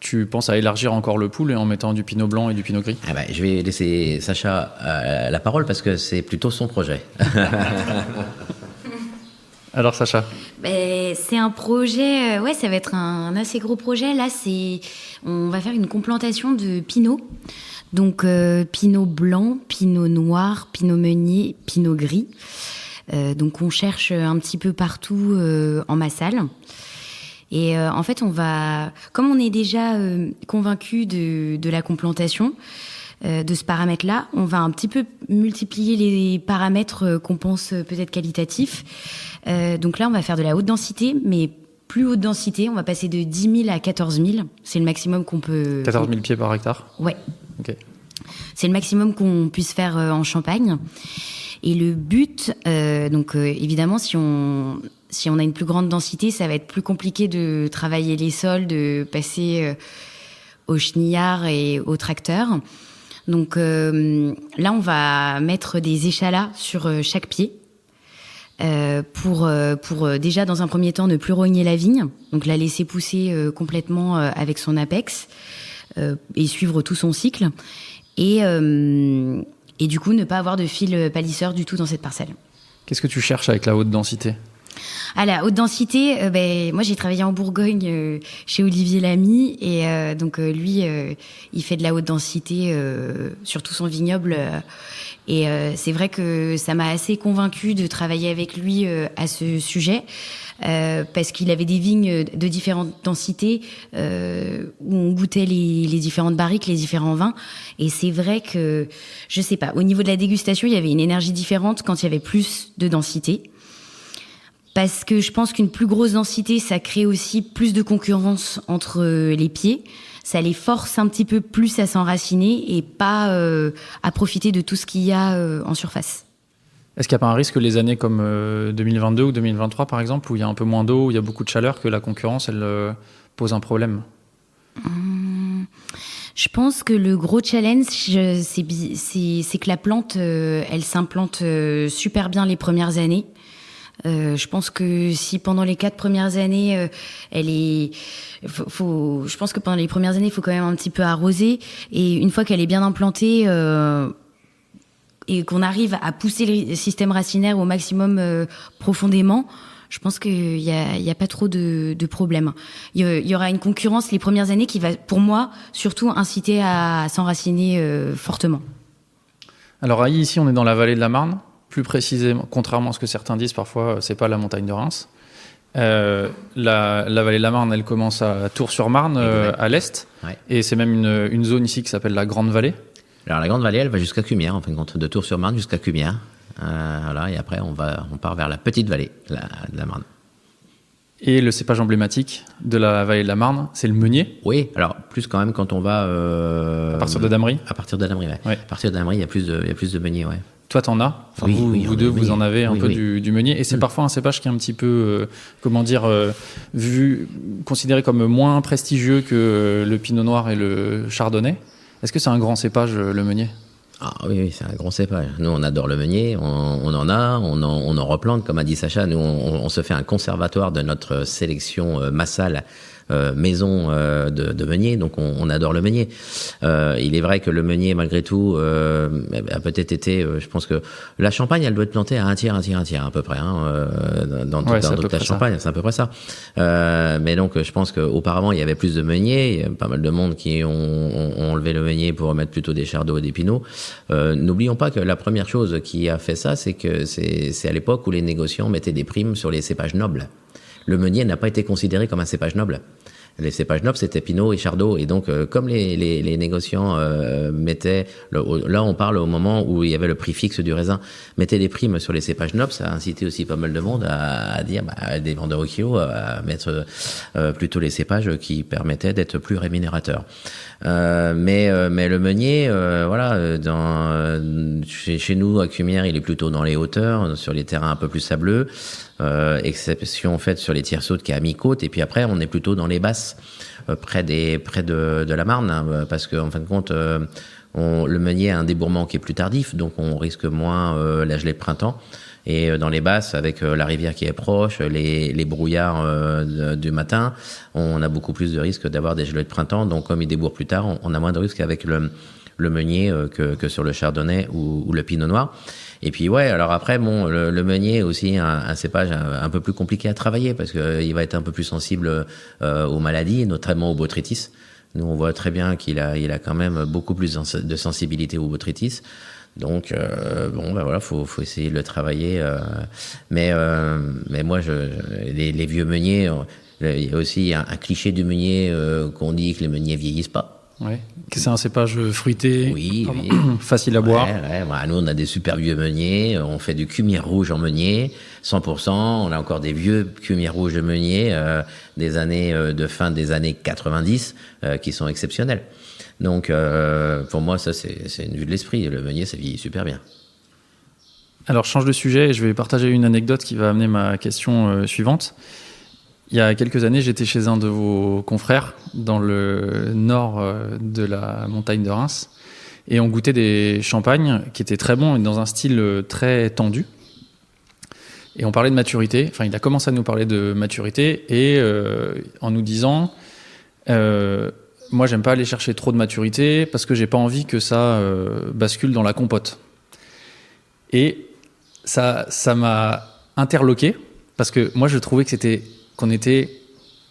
[SPEAKER 2] tu penses à élargir encore le pool en mettant du pinot blanc et du pinot gris?
[SPEAKER 1] Je vais laisser Sacha la parole parce que c'est plutôt son projet.
[SPEAKER 2] Alors Sacha?
[SPEAKER 3] C'est un projet, ça va être un assez gros projet. Là, on va faire une complantation de pinot. Donc pinot blanc, pinot noir, pinot meunier, pinot gris. Donc on cherche un petit peu partout en Massal. Et en fait, comme on est déjà convaincu de la complantation, de ce paramètre-là, on va un petit peu multiplier les paramètres qu'on pense peut-être qualitatifs. Donc là, on va faire de la haute densité, mais plus haute densité. On va passer de 10 000 à 14 000. C'est le maximum qu'on peut...
[SPEAKER 2] 14 000 pieds par hectare?
[SPEAKER 3] Ouais.
[SPEAKER 2] Ok.
[SPEAKER 3] C'est le maximum qu'on puisse faire en Champagne. Et le but, évidemment, si on a une plus grande densité, ça va être plus compliqué de travailler les sols, de passer au chenillard et au tracteur. Donc là, on va mettre des échalas sur chaque pied pour déjà, dans un premier temps, ne plus rogner la vigne, donc la laisser pousser complètement avec son apex et suivre tout son cycle. Et du coup, ne pas avoir de fil palisseur du tout dans cette parcelle.
[SPEAKER 2] Qu'est-ce que tu cherches avec la haute densité?
[SPEAKER 3] À la haute densité, moi j'ai travaillé en Bourgogne chez Olivier Lamy, et lui, il fait de la haute densité sur tout son vignoble. Et c'est vrai que ça m'a assez convaincue de travailler avec lui à ce sujet, parce qu'il avait des vignes de différentes densités où on goûtait les différentes barriques, les différents vins. Et c'est vrai que, je sais pas, au niveau de la dégustation, il y avait une énergie différente quand il y avait plus de densité. Parce que je pense qu'une plus grosse densité, ça crée aussi plus de concurrence entre les pieds. Ça les force un petit peu plus à s'enraciner et pas à profiter de tout ce qu'il y a en surface.
[SPEAKER 2] Est-ce qu'il n'y a pas un risque que les années comme 2022 ou 2023, par exemple, où il y a un peu moins d'eau, où il y a beaucoup de chaleur, que la concurrence, elle pose un problème?
[SPEAKER 3] Je pense que le gros challenge, c'est que la plante, elle s'implante super bien les premières années. Je pense que si pendant les 4 premières années, je pense que pendant les premières années, il faut quand même un petit peu arroser. Et une fois qu'elle est bien implantée, et qu'on arrive à pousser le système racinaire au maximum profondément, je pense qu'il y a pas trop de problèmes. Il y aura une concurrence les premières années qui va, pour moi, surtout inciter à s'enraciner fortement.
[SPEAKER 2] Alors ici, on est dans la vallée de la Marne. Plus précisément, contrairement à ce que certains disent, parfois, c'est pas la montagne de Reims. La vallée de la Marne, elle commence à Tours-sur-Marne, à l'est.
[SPEAKER 1] Ouais.
[SPEAKER 2] Et c'est même une zone ici qui s'appelle la Grande Vallée.
[SPEAKER 1] Alors la Grande Vallée, elle va jusqu'à Cumières, en fin de compte, de Tours-sur-Marne jusqu'à Cumières. Voilà, et après, on part vers la petite vallée de la Marne.
[SPEAKER 2] Et le cépage emblématique de la vallée de la Marne, c'est le meunier.
[SPEAKER 1] Oui, alors plus quand même quand on va...
[SPEAKER 2] À partir de Damery.
[SPEAKER 1] À partir de Damery, ouais.
[SPEAKER 2] Ouais.
[SPEAKER 1] À partir de Damery, il y a plus de meunier, ouais.
[SPEAKER 2] Toi, t'en as. Enfin,
[SPEAKER 1] Oui,
[SPEAKER 2] vous deux, vous en avez un peu
[SPEAKER 1] oui.
[SPEAKER 2] du meunier. Et c'est parfois un cépage qui est un petit peu, considéré comme moins prestigieux que le pinot noir et le chardonnay. Est-ce que c'est un grand cépage, le meunier ?
[SPEAKER 1] Ah oui, c'est un grand cépage. Nous, on adore le meunier, on en replante, comme a dit Sacha. Nous, on se fait un conservatoire de notre sélection massale maison de meunier, donc on adore le meunier. Il est vrai que le meunier, malgré tout, a peut-être été, je pense que la Champagne, elle doit être plantée à un tiers à peu près, dans toute la Champagne, c'est à peu près ça. Mais donc, je pense qu'auparavant, il y avait plus de meuniers, il y a pas mal de monde qui ont enlevé le meunier pour remettre plutôt des chardons et des pinots. N'oublions pas que la première chose qui a fait ça, c'est que c'est à l'époque où les négociants mettaient des primes sur les cépages nobles. Le meunier n'a pas été considéré comme un cépage noble. Les cépages nobles, c'était Pinot et Chardot. Et donc, comme les négociants mettaient... Là, on parle au moment où il y avait le prix fixe du raisin. Mettaient des primes sur les cépages nobles, ça a incité aussi pas mal de monde à dire, des vendeurs au kilo, à mettre plutôt les cépages qui permettaient d'être plus rémunérateurs. Mais le meunier, chez nous, à Cumières, il est plutôt dans les hauteurs, sur les terrains un peu plus sableux. Exception faite sur les Tiersautes qui est à mi-côte, et puis après on est plutôt dans les basses, près de la Marne, parce que en fin de compte le meunier a un débourrement qui est plus tardif, donc on risque moins la gelée de printemps, et dans les basses, avec la rivière qui est proche, les brouillards du matin, on a beaucoup plus de risques d'avoir des gelées de printemps, donc comme il débourre plus tard, on a moins de risques avec le meunier que sur le chardonnay ou le pinot noir. Et puis alors après, le meunier est aussi un cépage un peu plus compliqué à travailler, parce qu'il va être un peu plus sensible aux maladies, notamment au botrytis. Nous, on voit très bien qu'il a quand même beaucoup plus de sensibilité au botrytis. Donc, faut essayer de le travailler. Mais moi, les vieux meuniers, il y a aussi un cliché du meunier qu'on dit que les meuniers vieillissent pas.
[SPEAKER 2] Ouais. C'est un cépage fruité,
[SPEAKER 1] oui.
[SPEAKER 2] facile à boire.
[SPEAKER 1] Nous, on a des super vieux meuniers. On fait du cumier rouge en meunier, 100%. On a encore des vieux cumiers rouges de meunier des années de fin des années 90 qui sont exceptionnels. Donc, pour moi, ça, c'est une vue de l'esprit. Le meunier, ça vieillit super bien.
[SPEAKER 2] Alors, je change de sujet et je vais partager une anecdote qui va amener ma question suivante. Il y a quelques années, j'étais chez un de vos confrères dans le nord de la montagne de Reims et on goûtait des champagnes qui étaient très bons et dans un style très tendu. Et on parlait de maturité. Enfin, il a commencé à nous parler de maturité et en nous disant moi, j'aime pas aller chercher trop de maturité parce que j'ai pas envie que ça bascule dans la compote. Et ça m'a interloqué parce que moi, je trouvais qu'on était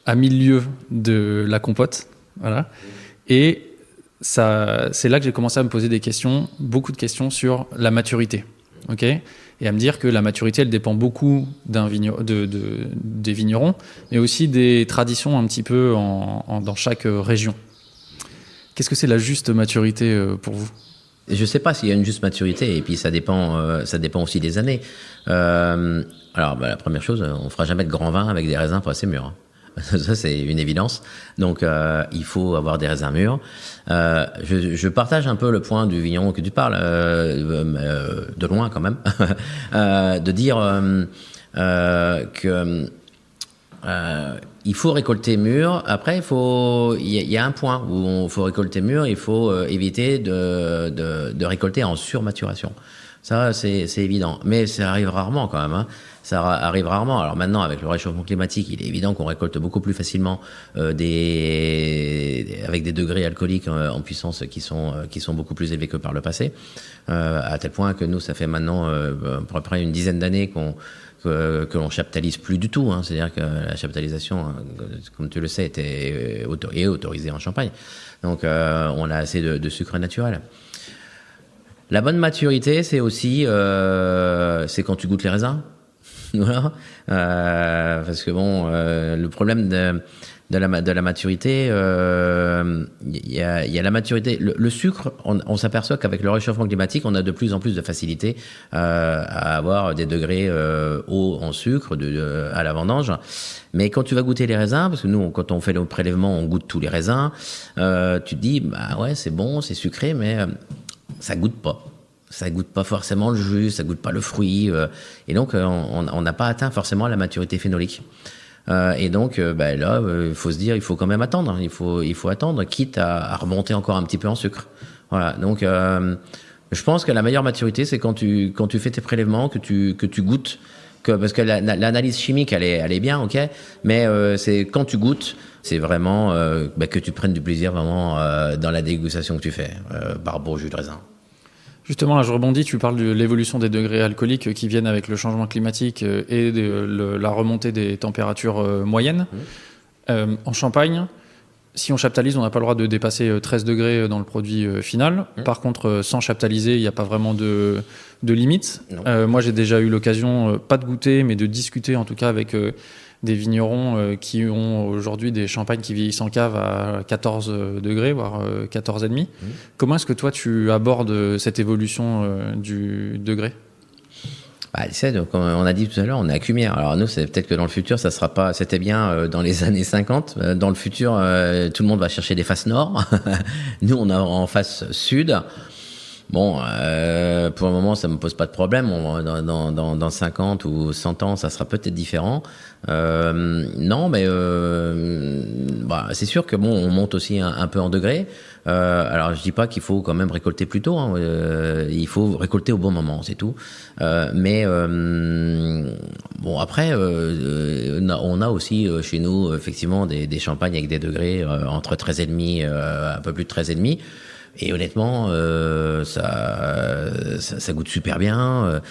[SPEAKER 2] à 1000 lieues de la compote, voilà. Et c'est là que j'ai commencé à me poser beaucoup de questions sur la maturité, ok ? Et à me dire que la maturité, elle dépend beaucoup des vignerons, mais aussi des traditions un petit peu dans chaque région. Qu'est-ce que c'est la juste maturité pour vous ?
[SPEAKER 1] Je ne sais pas s'il y a une juste maturité, et puis ça dépend aussi des années. La première chose, on ne fera jamais de grand vin avec des raisins pas assez mûrs. Ça, c'est une évidence. Donc, il faut avoir des raisins mûrs. Je partage un peu le point du vigneron que tu parles, de loin quand même, de dire il faut récolter mûr. Après, il y a un point où il faut récolter mûr. Il faut éviter de récolter en surmaturation. Ça, c'est évident. Mais ça arrive rarement quand même. Hein. Ça arrive rarement. Alors maintenant, avec le réchauffement climatique, il est évident qu'on récolte beaucoup plus facilement avec des degrés alcooliques en puissance qui sont beaucoup plus élevés que par le passé. À tel point que nous, ça fait maintenant à peu près une dizaine d'années que l'on chaptalise plus du tout. Hein. C'est-à-dire que la chaptalisation, comme tu le sais, est autorisée en Champagne. Donc on a assez de sucre naturel. La bonne maturité, c'est aussi c'est quand tu goûtes les raisins. Voilà. Parce que bon, le problème de la maturité, il y a la maturité. Le sucre, on s'aperçoit qu'avec le réchauffement climatique, on a de plus en plus de facilité à avoir des degrés hauts en sucre à la vendange. Mais quand tu vas goûter les raisins, parce que nous, quand on fait le prélèvement, on goûte tous les raisins, tu te dis, bah ouais, c'est bon, c'est sucré, mais ça goûte pas. Ça goûte pas forcément le jus, ça goûte pas le fruit, et donc on n'a pas atteint forcément la maturité phénolique. Et donc là, il faut se dire, il faut quand même attendre. Il faut attendre, quitte à remonter encore un petit peu en sucre. Voilà. Donc je pense que la meilleure maturité, c'est quand tu fais tes prélèvements, que tu goûtes, parce que l'analyse chimique, elle est bien, ok, mais c'est quand tu goûtes. C'est vraiment que tu prennes du plaisir vraiment dans la dégustation que tu fais par beau jus de raisin.
[SPEAKER 2] Justement, là, je rebondis, tu parles de l'évolution des degrés alcooliques qui viennent avec le changement climatique et la remontée des températures moyennes. En Champagne, si on chaptalise, on n'a pas le droit de dépasser 13 degrés dans le produit final. Par contre, sans chaptaliser, il n'y a pas vraiment de limite. Moi, j'ai déjà eu l'occasion, pas de goûter, mais de discuter en tout cas avec des vignerons qui ont aujourd'hui des champagnes qui vieillissent en cave à 14 degrés, voire 14,5. Comment est-ce que toi, tu abordes cette évolution du degré ?
[SPEAKER 1] Tu sais, donc, comme on a dit tout à l'heure, on est à Cumières. Alors nous, c'est peut-être que dans le futur, ça sera pas. C'était bien dans les années 50. Dans le futur, tout le monde va chercher des faces nord. Nous, on est en face sud. Bon, pour le moment, ça me pose pas de problème. Dans 50 ou 100 ans, ça sera peut-être différent. Non, mais c'est sûr que bon, on monte aussi un peu en degrés. Alors, je dis pas qu'il faut quand même récolter plus tôt. Hein. Il faut récolter au bon moment, c'est tout. Mais bon, après, on a aussi chez nous effectivement des champagnes avec des degrés entre 13,5, un peu plus de 13,5. Et honnêtement, ça goûte super bien.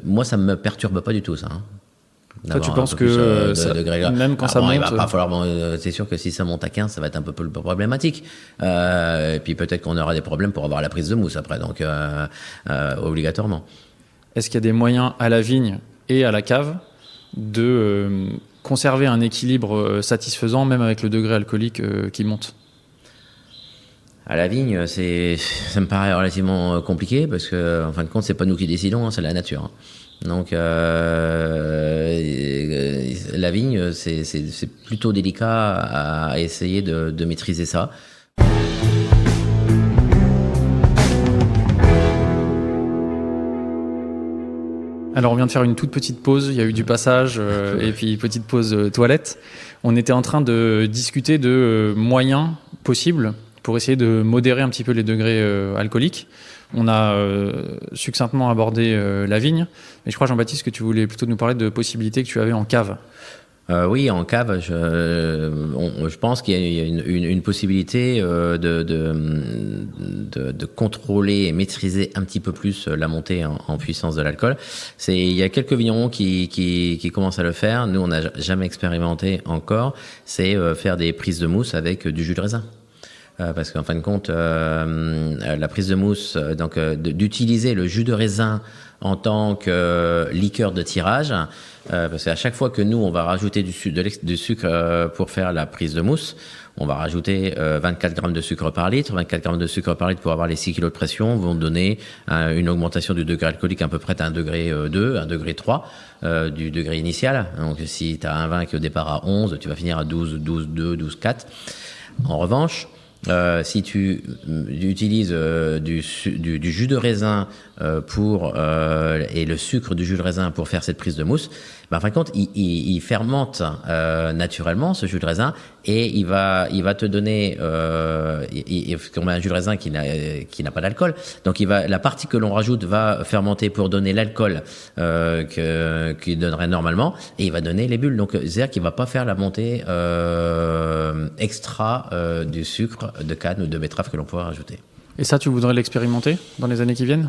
[SPEAKER 1] Moi, ça me perturbe pas du tout, ça. Hein,
[SPEAKER 2] toi, tu penses que même quand ça monte,
[SPEAKER 1] il va pas falloir. C'est sûr que si ça monte à 15, ça va être un peu plus problématique. Et puis peut-être qu'on aura des problèmes pour avoir la prise de mousse après, donc obligatoirement.
[SPEAKER 2] Est-ce qu'il y a des moyens à la vigne et à la cave de conserver un équilibre satisfaisant, même avec le degré alcoolique qui monte ?
[SPEAKER 1] À la vigne, ça me paraît relativement compliqué parce que, en fin de compte, c'est pas nous qui décidons, hein, c'est la nature. Donc, la vigne, c'est plutôt délicat à essayer de maîtriser ça.
[SPEAKER 2] Alors, on vient de faire une toute petite pause. Il y a eu du passage et puis petite pause toilette. On était en train de discuter de moyens possibles pour essayer de modérer un petit peu les degrés alcooliques. On a succinctement abordé la vigne, mais je crois, Jean-Baptiste, que tu voulais plutôt nous parler de possibilités que tu avais en cave.
[SPEAKER 1] Oui, en cave, je pense qu'il y a une possibilité de contrôler et maîtriser un petit peu plus la montée en puissance de l'alcool. Il y a quelques vignerons qui commencent à le faire. Nous, on n'a jamais expérimenté encore. C'est faire des prises de mousse avec du jus de raisin. Parce qu'en fin de compte, la prise de mousse, donc d'utiliser le jus de raisin en tant que liqueur de tirage, parce qu'à chaque fois que nous, on va rajouter du sucre pour faire la prise de mousse, on va rajouter 24 grammes de sucre par litre. 24 grammes de sucre par litre pour avoir les 6 kilos de pression vont donner une augmentation du degré alcoolique à peu près à 1,2 degré, 1,3 degré du degré initial. Donc si tu as un vin qui au départ à 11, tu vas finir à 12,2, 12,4. En revanche, Si tu utilises du jus de raisin et le sucre du jus de raisin pour faire cette prise de mousse, en fin de compte, il fermente naturellement ce jus de raisin et il va te donner, on a un jus de raisin qui n'a pas d'alcool, donc la partie que l'on rajoute va fermenter pour donner l'alcool qu'il donnerait normalement, et il va donner les bulles. Donc c'est-à-dire qu'il va pas faire la montée extra du sucre de canne ou de betterave que l'on pourrait rajouter.
[SPEAKER 2] Et ça, tu voudrais l'expérimenter dans les années qui viennent ?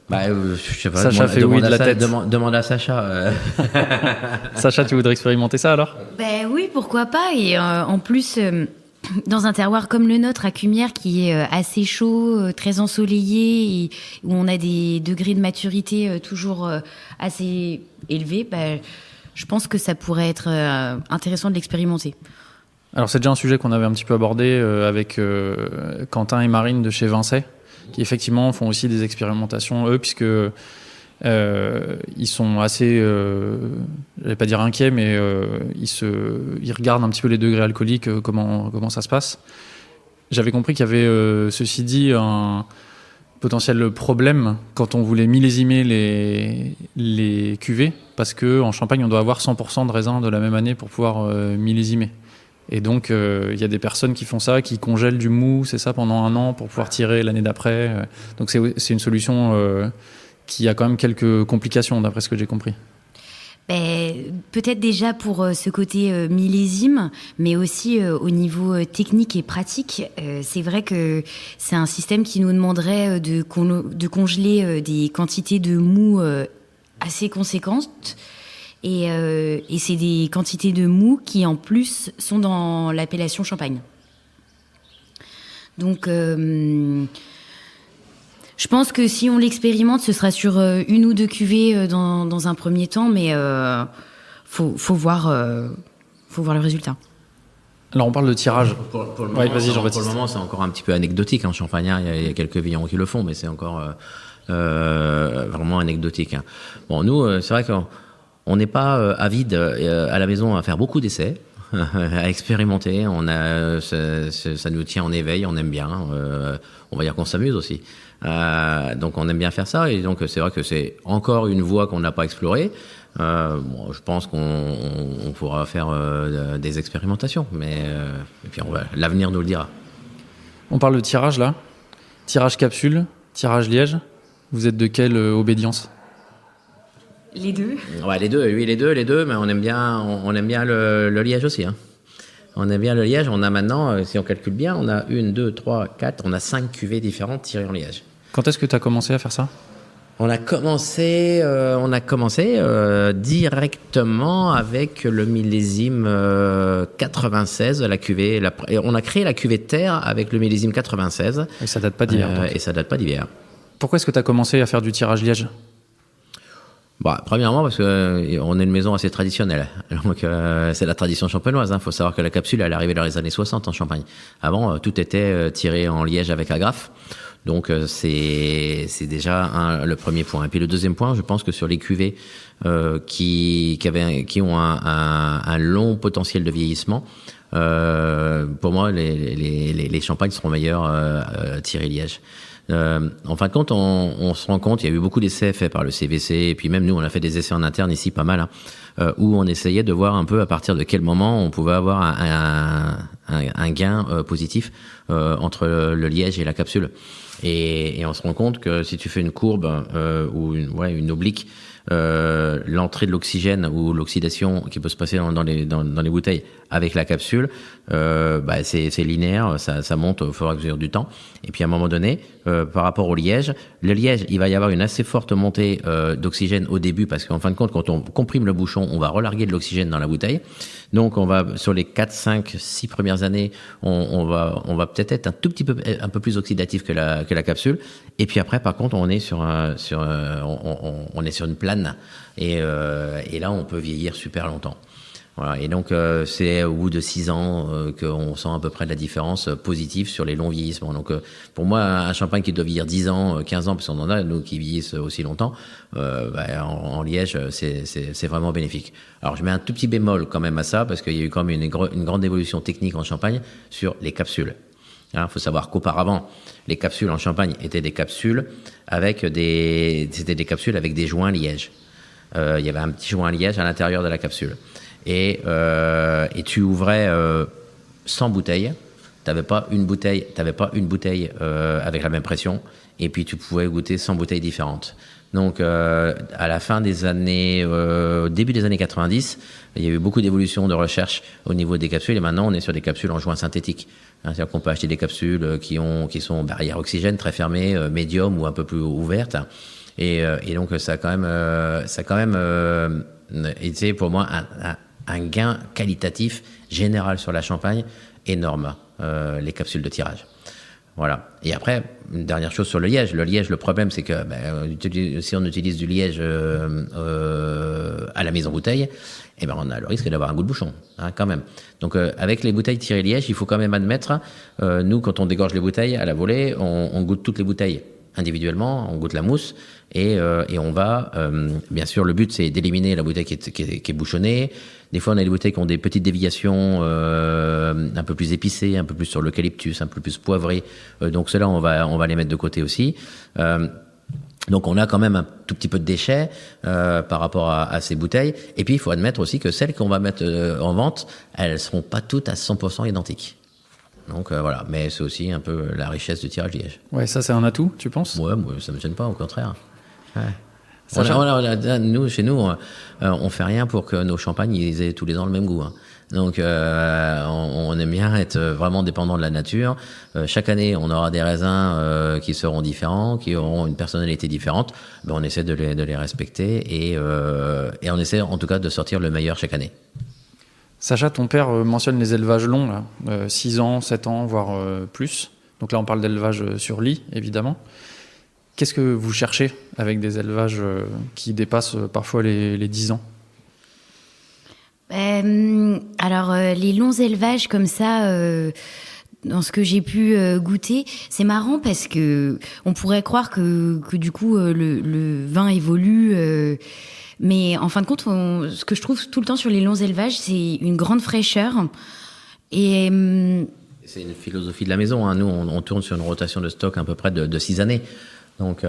[SPEAKER 1] Je sais pas,
[SPEAKER 2] Sacha fait oui de la tête.
[SPEAKER 1] Demande à Sacha.
[SPEAKER 2] Sacha, tu voudrais expérimenter ça alors ?
[SPEAKER 3] Oui, pourquoi pas. Et en plus, dans un terroir comme le nôtre, à Cumières, qui est assez chaud, très ensoleillé, et où on a des degrés de maturité toujours assez élevés, je pense que ça pourrait être intéressant de l'expérimenter.
[SPEAKER 2] Alors c'est déjà un sujet qu'on avait un petit peu abordé avec Quentin et Marine de chez Vincey, qui effectivement font aussi des expérimentations, eux, puisque ils sont assez, j'allais pas dire inquiets, mais ils regardent un petit peu les degrés alcooliques, comment ça se passe. J'avais compris qu'il y avait, ceci dit, un potentiel problème quand on voulait millésimer les cuvées, parce qu'en Champagne, on doit avoir 100% de raisins de la même année pour pouvoir millésimer. Et donc, il y a des personnes qui font ça, qui congèlent du mou, c'est ça, pendant 1 an pour pouvoir tirer l'année d'après. Donc, c'est une solution qui a quand même quelques complications, d'après ce que j'ai compris.
[SPEAKER 3] Peut-être déjà pour ce côté millésime, mais aussi au niveau technique et pratique. C'est vrai que c'est un système qui nous demanderait de congeler des quantités de mou assez conséquentes. Et c'est des quantités de mou qui, en plus, sont dans l'appellation Champagne. Donc, je pense que si on l'expérimente, ce sera sur 1 ou 2 cuvées dans un premier temps, mais faut voir le résultat.
[SPEAKER 2] Alors, on parle de tirage.
[SPEAKER 1] Pour le moment,
[SPEAKER 2] vas-y, Jean-Baptiste.
[SPEAKER 1] Pour le moment, c'est encore un petit peu anecdotique en Champagne. Il y a quelques vignerons qui le font, mais c'est encore vraiment anecdotique. Bon, nous, c'est vrai qu'on n'est pas avide à la maison à faire beaucoup d'essais, à expérimenter. Ça nous tient en éveil, on aime bien. On va dire qu'on s'amuse aussi. Donc on aime bien faire ça, et donc c'est vrai que c'est encore une voie qu'on n'a pas explorée. Je pense qu'on pourra faire des expérimentations, mais et puis l'avenir nous le dira.
[SPEAKER 2] On parle de tirage là. Tirage capsule, tirage liège. Vous êtes de quelle obédience ?
[SPEAKER 3] Les deux.
[SPEAKER 1] Ouais, les deux, mais on aime bien le liège aussi. Hein. On aime bien le liège. On a maintenant, si on calcule bien, on a 1, 2, 3, 4, on a 5 cuvées différentes tirées en liège.
[SPEAKER 2] Quand est-ce que tu as commencé à faire ça ?
[SPEAKER 1] On a commencé directement avec le millésime 96, la cuvée. On a créé la cuvée de terre avec le millésime 96.
[SPEAKER 2] Et ça date pas d'hier. Pourquoi est-ce que tu as commencé à faire du tirage liège ?
[SPEAKER 1] Premièrement, parce qu'on est une maison assez traditionnelle. Donc, c'est la tradition champenoise. Il faut savoir que la capsule, elle est arrivée dans les années 60 en Champagne. Avant, tout était tiré en liège avec agrafe. Donc, c'est déjà le premier point. Et puis, le deuxième point, je pense que sur les cuvées qui ont un long potentiel de vieillissement, pour moi, les champagnes seront meilleurs tirés liège. En fin de compte, on se rend compte, il y a eu beaucoup d'essais faits par le CVC, et puis même nous, on a fait des essais en interne ici, pas mal, où on essayait de voir un peu à partir de quel moment on pouvait avoir un gain positif entre le liège et la capsule. Et on se rend compte que si tu fais une courbe ou une oblique, l'entrée de l'oxygène ou l'oxydation qui peut se passer dans les bouteilles avec la capsule, c'est linéaire, ça monte au fur et à mesure du temps. Et puis à un moment donné, par rapport au liège, le liège, il va y avoir une assez forte montée d'oxygène au début, parce qu'en fin de compte, quand on comprime le bouchon, on va relarguer de l'oxygène dans la bouteille. Donc on va, sur les 4, 5, 6 premières années, on va peut-être être un tout petit peu un peu plus oxydatif que la capsule. Et puis après, par contre, on est sur une plane, et là on peut vieillir super longtemps. Voilà, et donc c'est au bout de 6 ans qu'on sent à peu près de la différence positive sur les longs vieillissements. Donc pour moi, un champagne qui doit vieillir 10 ans, 15 ans, parce qu'on en a nous qui vieillissent aussi longtemps, en liège, c'est vraiment bénéfique. Alors je mets un tout petit bémol quand même à ça, parce qu'il y a eu quand même une grande évolution technique en Champagne sur les capsules. Il faut savoir qu'auparavant, les capsules en Champagne étaient des capsules avec des joints liège. Il y avait un petit joint liège à l'intérieur de la capsule. Et tu ouvrais 100 bouteilles. T'avais pas une bouteille avec la même pression. Et puis tu pouvais goûter 100 bouteilles différentes. Donc, à la fin des années, début des années 90, il y a eu beaucoup d'évolutions de recherche au niveau des capsules. Et maintenant, on est sur des capsules en joint synthétique. C'est-à-dire qu'on peut acheter des capsules qui sont barrière oxygène, très fermées, médium ou un peu plus ouvertes. Et donc, ça a quand même été pour moi un gain qualitatif général sur la Champagne énorme, les capsules de tirage. Voilà. Et après, une dernière chose sur le liège. Le liège, le problème, c'est que si on utilise du liège à la mise en bouteille, on a le risque d'avoir un goût de bouchon, quand même. Donc, avec les bouteilles tirées liège, il faut quand même admettre, nous, quand on dégorge les bouteilles à la volée, on goûte toutes les bouteilles individuellement, on goûte la mousse, et on va, bien sûr, le but, c'est d'éliminer la bouteille qui est bouchonnée. Des fois, on a des bouteilles qui ont des petites déviations un peu plus épicées, un peu plus sur l'eucalyptus, un peu plus poivrées. Donc, ceux-là, on va les mettre de côté aussi. Donc, on a quand même un tout petit peu de déchets par rapport à ces bouteilles. Et puis, il faut admettre aussi que celles qu'on va mettre en vente, elles ne seront pas toutes à 100% identiques. Donc, voilà. Mais c'est aussi un peu la richesse du tirage liège.
[SPEAKER 2] Ouais, ça, c'est un atout, tu penses ?
[SPEAKER 1] Ouais, moi, ça ne me gêne pas, au contraire. Ouais. Nous, chez nous, on fait rien pour que nos champagnes ils aient tous les ans le même goût. Donc, on aime bien être vraiment dépendant de la nature. Chaque année, on aura des raisins qui seront différents, qui auront une personnalité différente. On essaie de les respecter et on essaie en tout cas de sortir le meilleur chaque année.
[SPEAKER 2] Sacha, ton père mentionne les élevages longs, là, 6 ans, 7 ans, voire plus. Donc là, on parle d'élevage sur lit, évidemment. Qu'est-ce que vous cherchez avec des élevages qui dépassent parfois les 10 ans ?
[SPEAKER 3] Alors, les longs élevages comme ça, dans ce que j'ai pu goûter, c'est marrant parce que on pourrait croire que du coup, le vin évolue. Mais en fin de compte, ce que je trouve tout le temps sur les longs élevages, c'est une grande fraîcheur. Et
[SPEAKER 1] c'est une philosophie de la maison. Nous, on tourne sur une rotation de stock à peu près de 6 années. Donc, on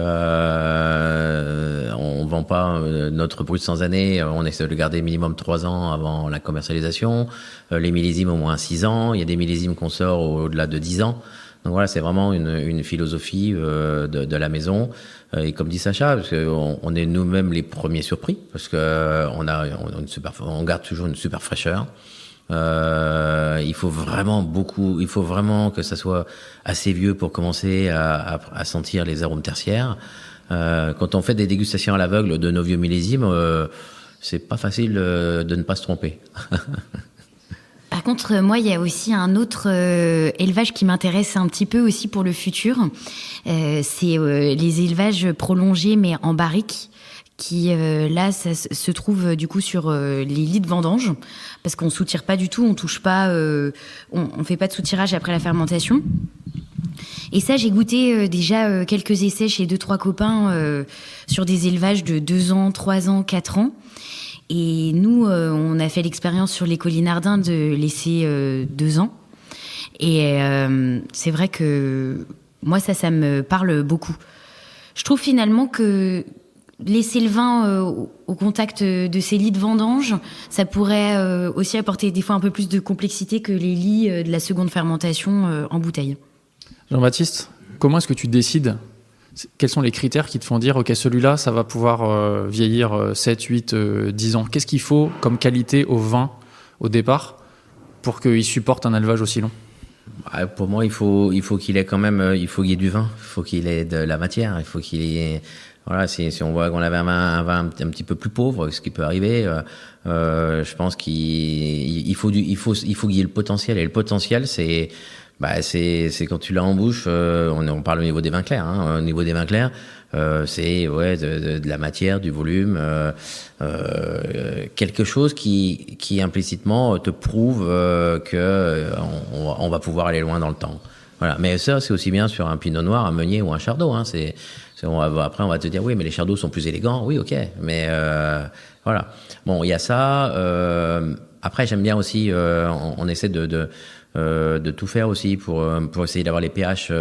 [SPEAKER 1] vend pas notre brut sans année. On essaie de le garder minimum 3 ans avant la commercialisation. Les millésimes au moins 6 ans. Il y a des millésimes qu'on sort au-delà de 10 ans. Donc voilà, c'est vraiment une philosophie de la maison. Et comme dit Sacha, parce qu'on est nous-mêmes les premiers surpris, parce que on garde toujours une super fraîcheur. Il faut vraiment que ça soit assez vieux pour commencer à sentir les arômes tertiaires. Quand on fait des dégustations à l'aveugle de nos vieux millésimes, c'est pas facile de ne pas se tromper.
[SPEAKER 3] Par contre, moi, il y a aussi un autre élevage qui m'intéresse un petit peu aussi pour le futur. C'est les élevages prolongés, mais en barrique, qui, là, ça se trouve du coup sur les lits de vendange, parce qu'on soutire pas du tout, on touche pas, on fait pas de soutirage après la fermentation. Et ça, j'ai goûté déjà quelques essais chez 2-3 copains sur des élevages de 2 ans, 3 ans, 4 ans. Et nous, on a fait l'expérience sur les Collinardins de laisser 2 ans. Et c'est vrai que moi, ça me parle beaucoup. Je trouve finalement que laisser le vin au contact de ces lits de vendange, ça pourrait aussi apporter des fois un peu plus de complexité que les lits de la seconde fermentation en bouteille.
[SPEAKER 2] Jean-Baptiste, comment est-ce que tu décides ? Quels sont les critères qui te font dire « Ok, celui-là, ça va pouvoir vieillir 7, 8, 10 ans ». Qu'est-ce qu'il faut comme qualité au vin au départ pour qu'il supporte un élevage aussi long ?
[SPEAKER 1] Pour moi, il faut qu'il ait quand même, il faut qu'il y ait du vin, il faut qu'il ait de la matière, il faut qu'il y ait... Voilà, si on voit qu'on avait un vin un petit peu plus pauvre, ce qui peut arriver, je pense qu'il faut qu'il y ait le potentiel. Et le potentiel, c'est quand tu l'as en bouche, on parle au niveau des vins clairs. Au niveau des vins clairs, c'est de la matière, du volume, quelque chose qui implicitement te prouve que on va pouvoir aller loin dans le temps. Voilà. Mais ça, c'est aussi bien sur un pinot noir, un meunier ou un chardot. Après, on va te dire oui, mais les chardots sont plus élégants. Oui, ok. Mais voilà. Bon, il y a ça. Après, j'aime bien aussi, on essaie de tout faire aussi pour essayer d'avoir les pH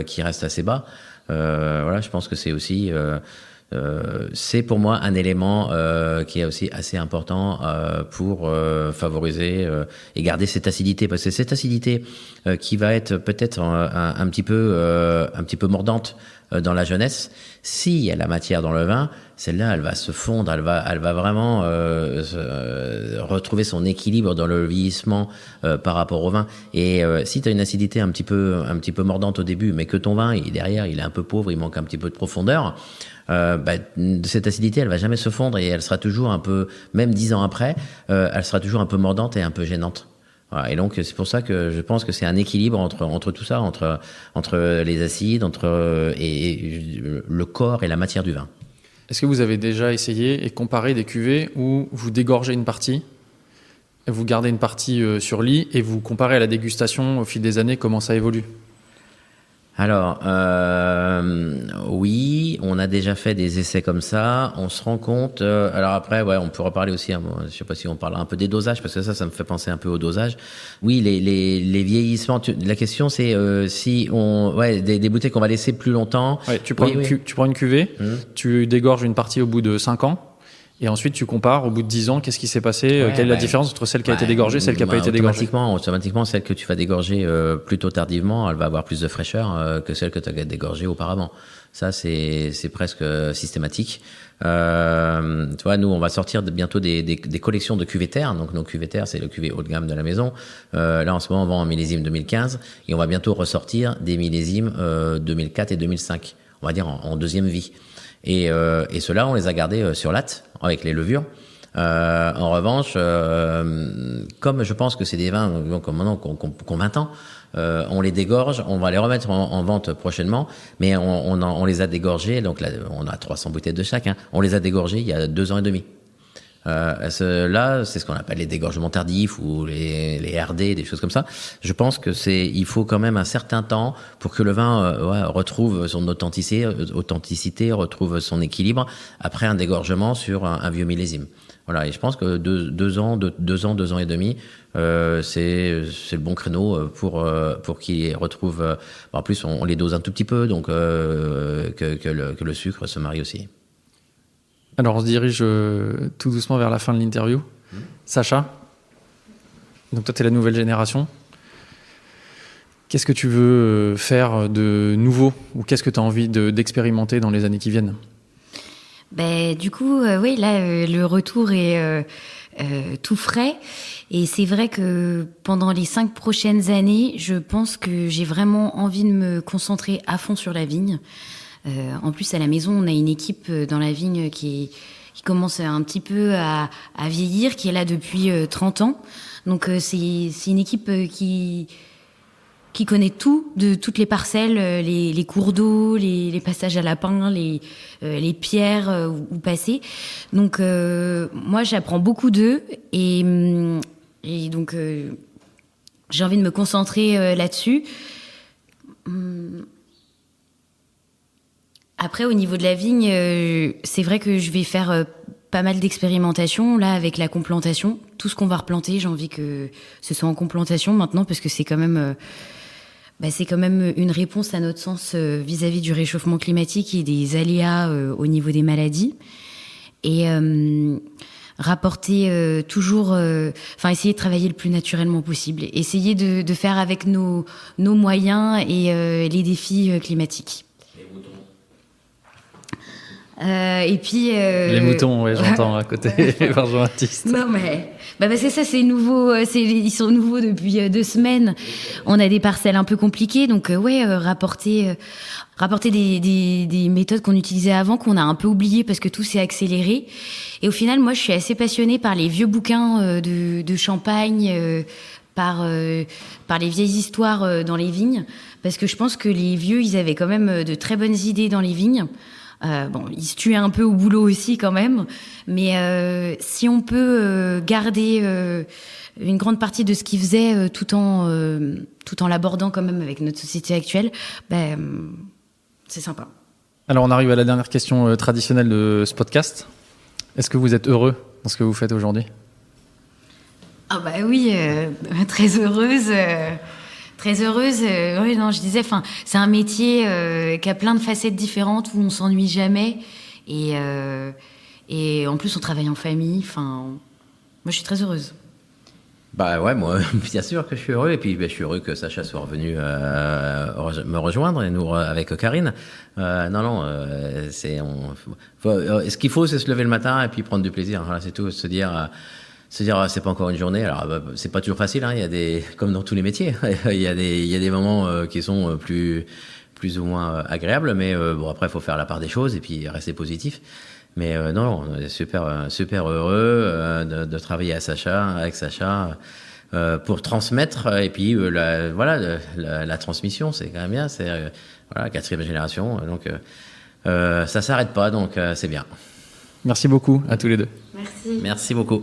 [SPEAKER 1] qui restent assez bas. Voilà, je pense que c'est aussi c'est pour moi un élément qui est aussi assez important pour favoriser et garder cette acidité, parce que cette acidité qui va être peut-être un petit peu mordante dans la jeunesse, s'il y a la matière dans le vin, celle-là, elle va se fondre, elle va vraiment retrouver son équilibre dans le vieillissement par rapport au vin. Et si tu as une acidité un petit peu mordante au début, mais que ton vin, derrière, il est un peu pauvre, il manque un petit peu de profondeur, cette acidité, elle va jamais se fondre et elle sera toujours un peu, même 10 ans après, elle sera toujours un peu mordante et un peu gênante. Voilà, et donc c'est pour ça que je pense que c'est un équilibre entre tout ça, entre les acides, et le corps et la matière du vin.
[SPEAKER 2] Est-ce que vous avez déjà essayé et comparé des cuvées où vous dégorgez une partie, vous gardez une partie sur lit et vous comparez à la dégustation au fil des années comment ça évolue?
[SPEAKER 1] Alors, oui, on a déjà fait des essais comme ça. On se rend compte. Alors après, ouais, on pourra parler aussi. Je sais pas si on parle un peu des dosages, parce que ça me fait penser un peu au dosage. Oui, les vieillissements. La question, c'est si des bouteilles qu'on va laisser plus longtemps.
[SPEAKER 2] Ouais, tu prends une cuvée, tu dégorges une partie au bout de 5 ans. Et ensuite, tu compares au bout de 10 ans, qu'est-ce qui s'est passé, quelle est la différence entre celle qui a été dégorgée et celle qui n'a pas été dégorgée?
[SPEAKER 1] Automatiquement, celle que tu vas dégorger plutôt tardivement, elle va avoir plus de fraîcheur que celle que tu as dégorgée auparavant. Ça, c'est presque systématique. Tu vois, nous, on va sortir bientôt des collections de cuvées terres. Donc, nos cuvées terres, c'est le cuvée haut de gamme de la maison. Là, en ce moment, on vend un millésime 2015 et on va bientôt ressortir des millésimes 2004 et 2005. On va dire en deuxième vie. Et ceux-là, on les a gardés sur latte avec les levures. En revanche, comme je pense que c'est des vins comme maintenant qui ont 20 ans, on les dégorge, on va les remettre en vente prochainement, mais on les a dégorgés, donc là, on a 300 bouteilles de chaque, on les a dégorgés il y a 2 ans et demi. Là, c'est ce qu'on appelle les dégorgements tardifs ou les RD, des choses comme ça. Je pense que il faut quand même un certain temps pour que le vin retrouve son authenticité, retrouve son équilibre après un dégorgement sur un vieux millésime. Voilà, et je pense que 2 ans et demi, c'est le bon créneau pour qu'il retrouve. En plus, on les dose un tout petit peu, donc que le sucre se marie aussi.
[SPEAKER 2] Alors, on se dirige tout doucement vers la fin de l'interview. Sacha, donc toi, tu es la nouvelle génération. Qu'est-ce que tu veux faire de nouveau ou qu'est-ce que tu as envie d'expérimenter dans les années qui viennent?
[SPEAKER 3] Du coup, oui, là, le retour est tout frais. Et c'est vrai que pendant les 5 prochaines années, je pense que j'ai vraiment envie de me concentrer à fond sur la vigne. En plus, à la maison, on a une équipe dans la vigne qui commence un petit peu à vieillir, qui est là depuis 30 ans. Donc, c'est une équipe qui connaît tout, de toutes les parcelles, les cours d'eau, les passages à lapin, les pierres où passer. Donc, moi, j'apprends beaucoup d'eux. Et donc, j'ai envie de me concentrer là-dessus. Après, au niveau de la vigne, c'est vrai que je vais faire pas mal d'expérimentations là avec la complantation. Tout ce qu'on va replanter, j'ai envie que ce soit en complantation maintenant parce que c'est quand même une réponse à notre sens vis-à-vis du réchauffement climatique et des aléas au niveau des maladies. Et rapporter toujours, essayer de travailler le plus naturellement possible, essayer de faire avec nos moyens et les défis climatiques. Et puis
[SPEAKER 2] les moutons, ouais, j'entends à côté par Jean-Baptiste.
[SPEAKER 3] Non mais parce que ça c'est nouveau, ils sont nouveaux depuis 2 semaines. On a des parcelles un peu compliquées, donc rapporter des méthodes qu'on utilisait avant, qu'on a un peu oubliées parce que tout s'est accéléré. Et au final, moi je suis assez passionnée par les vieux bouquins de Champagne, par les vieilles histoires dans les vignes, parce que je pense que les vieux, ils avaient quand même de très bonnes idées dans les vignes. Ils se tuaient un peu au boulot aussi quand même, mais si on peut garder une grande partie de ce qu'ils faisaient tout en l'abordant quand même avec notre société actuelle, c'est sympa.
[SPEAKER 2] Alors on arrive à la dernière question traditionnelle de ce podcast. Est-ce que vous êtes heureux dans ce que vous faites aujourd'hui?
[SPEAKER 3] Ah bah oui, très heureuse. Très heureuse. Oui, non, je disais, c'est un métier qui a plein de facettes différentes où on s'ennuie jamais. Et en plus, on travaille en famille. Moi, je suis très heureuse.
[SPEAKER 1] Bah ouais, moi, bien sûr que je suis heureux. Et puis, je suis heureux que Sacha soit revenu me rejoindre et nous avec Karine. Ce qu'il faut, c'est se lever le matin et puis prendre du plaisir. Voilà, c'est tout. Se dire, c'est pas encore une journée. Alors, c'est pas toujours facile. Hein. Il y a comme dans tous les métiers, il y a des moments qui sont plus ou moins agréables. Mais bon, après, il faut faire la part des choses et puis rester positif. Mais non, on est super heureux de travailler avec Sacha pour transmettre. Et puis la transmission, c'est quand même bien. C'est voilà, 4e génération, donc ça s'arrête pas, donc c'est bien.
[SPEAKER 2] Merci beaucoup à tous les deux.
[SPEAKER 1] Merci beaucoup.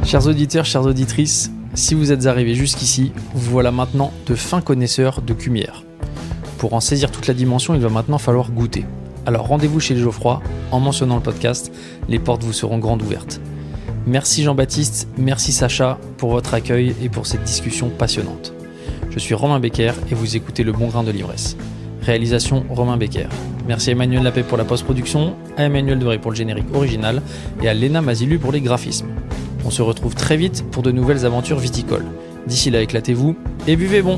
[SPEAKER 2] Chers auditeurs, chères auditrices, si vous êtes arrivés jusqu'ici, vous voilà maintenant de fins connaisseurs de cumière. Pour en saisir toute la dimension, il va maintenant falloir goûter. Alors rendez-vous chez les Geoffroy, en mentionnant le podcast, les portes vous seront grandes ouvertes. Merci Jean-Baptiste, merci Sacha pour votre accueil et pour cette discussion passionnante. Je suis Romain Becker et vous écoutez Le Bon Grain de l'Ivresse. Réalisation Romain Becker. Merci à Emmanuel Lappé pour la post-production, à Emmanuel Doré pour le générique original et à Léna Mazilu pour les graphismes. On se retrouve très vite pour de nouvelles aventures viticoles. D'ici là, éclatez-vous et buvez bon!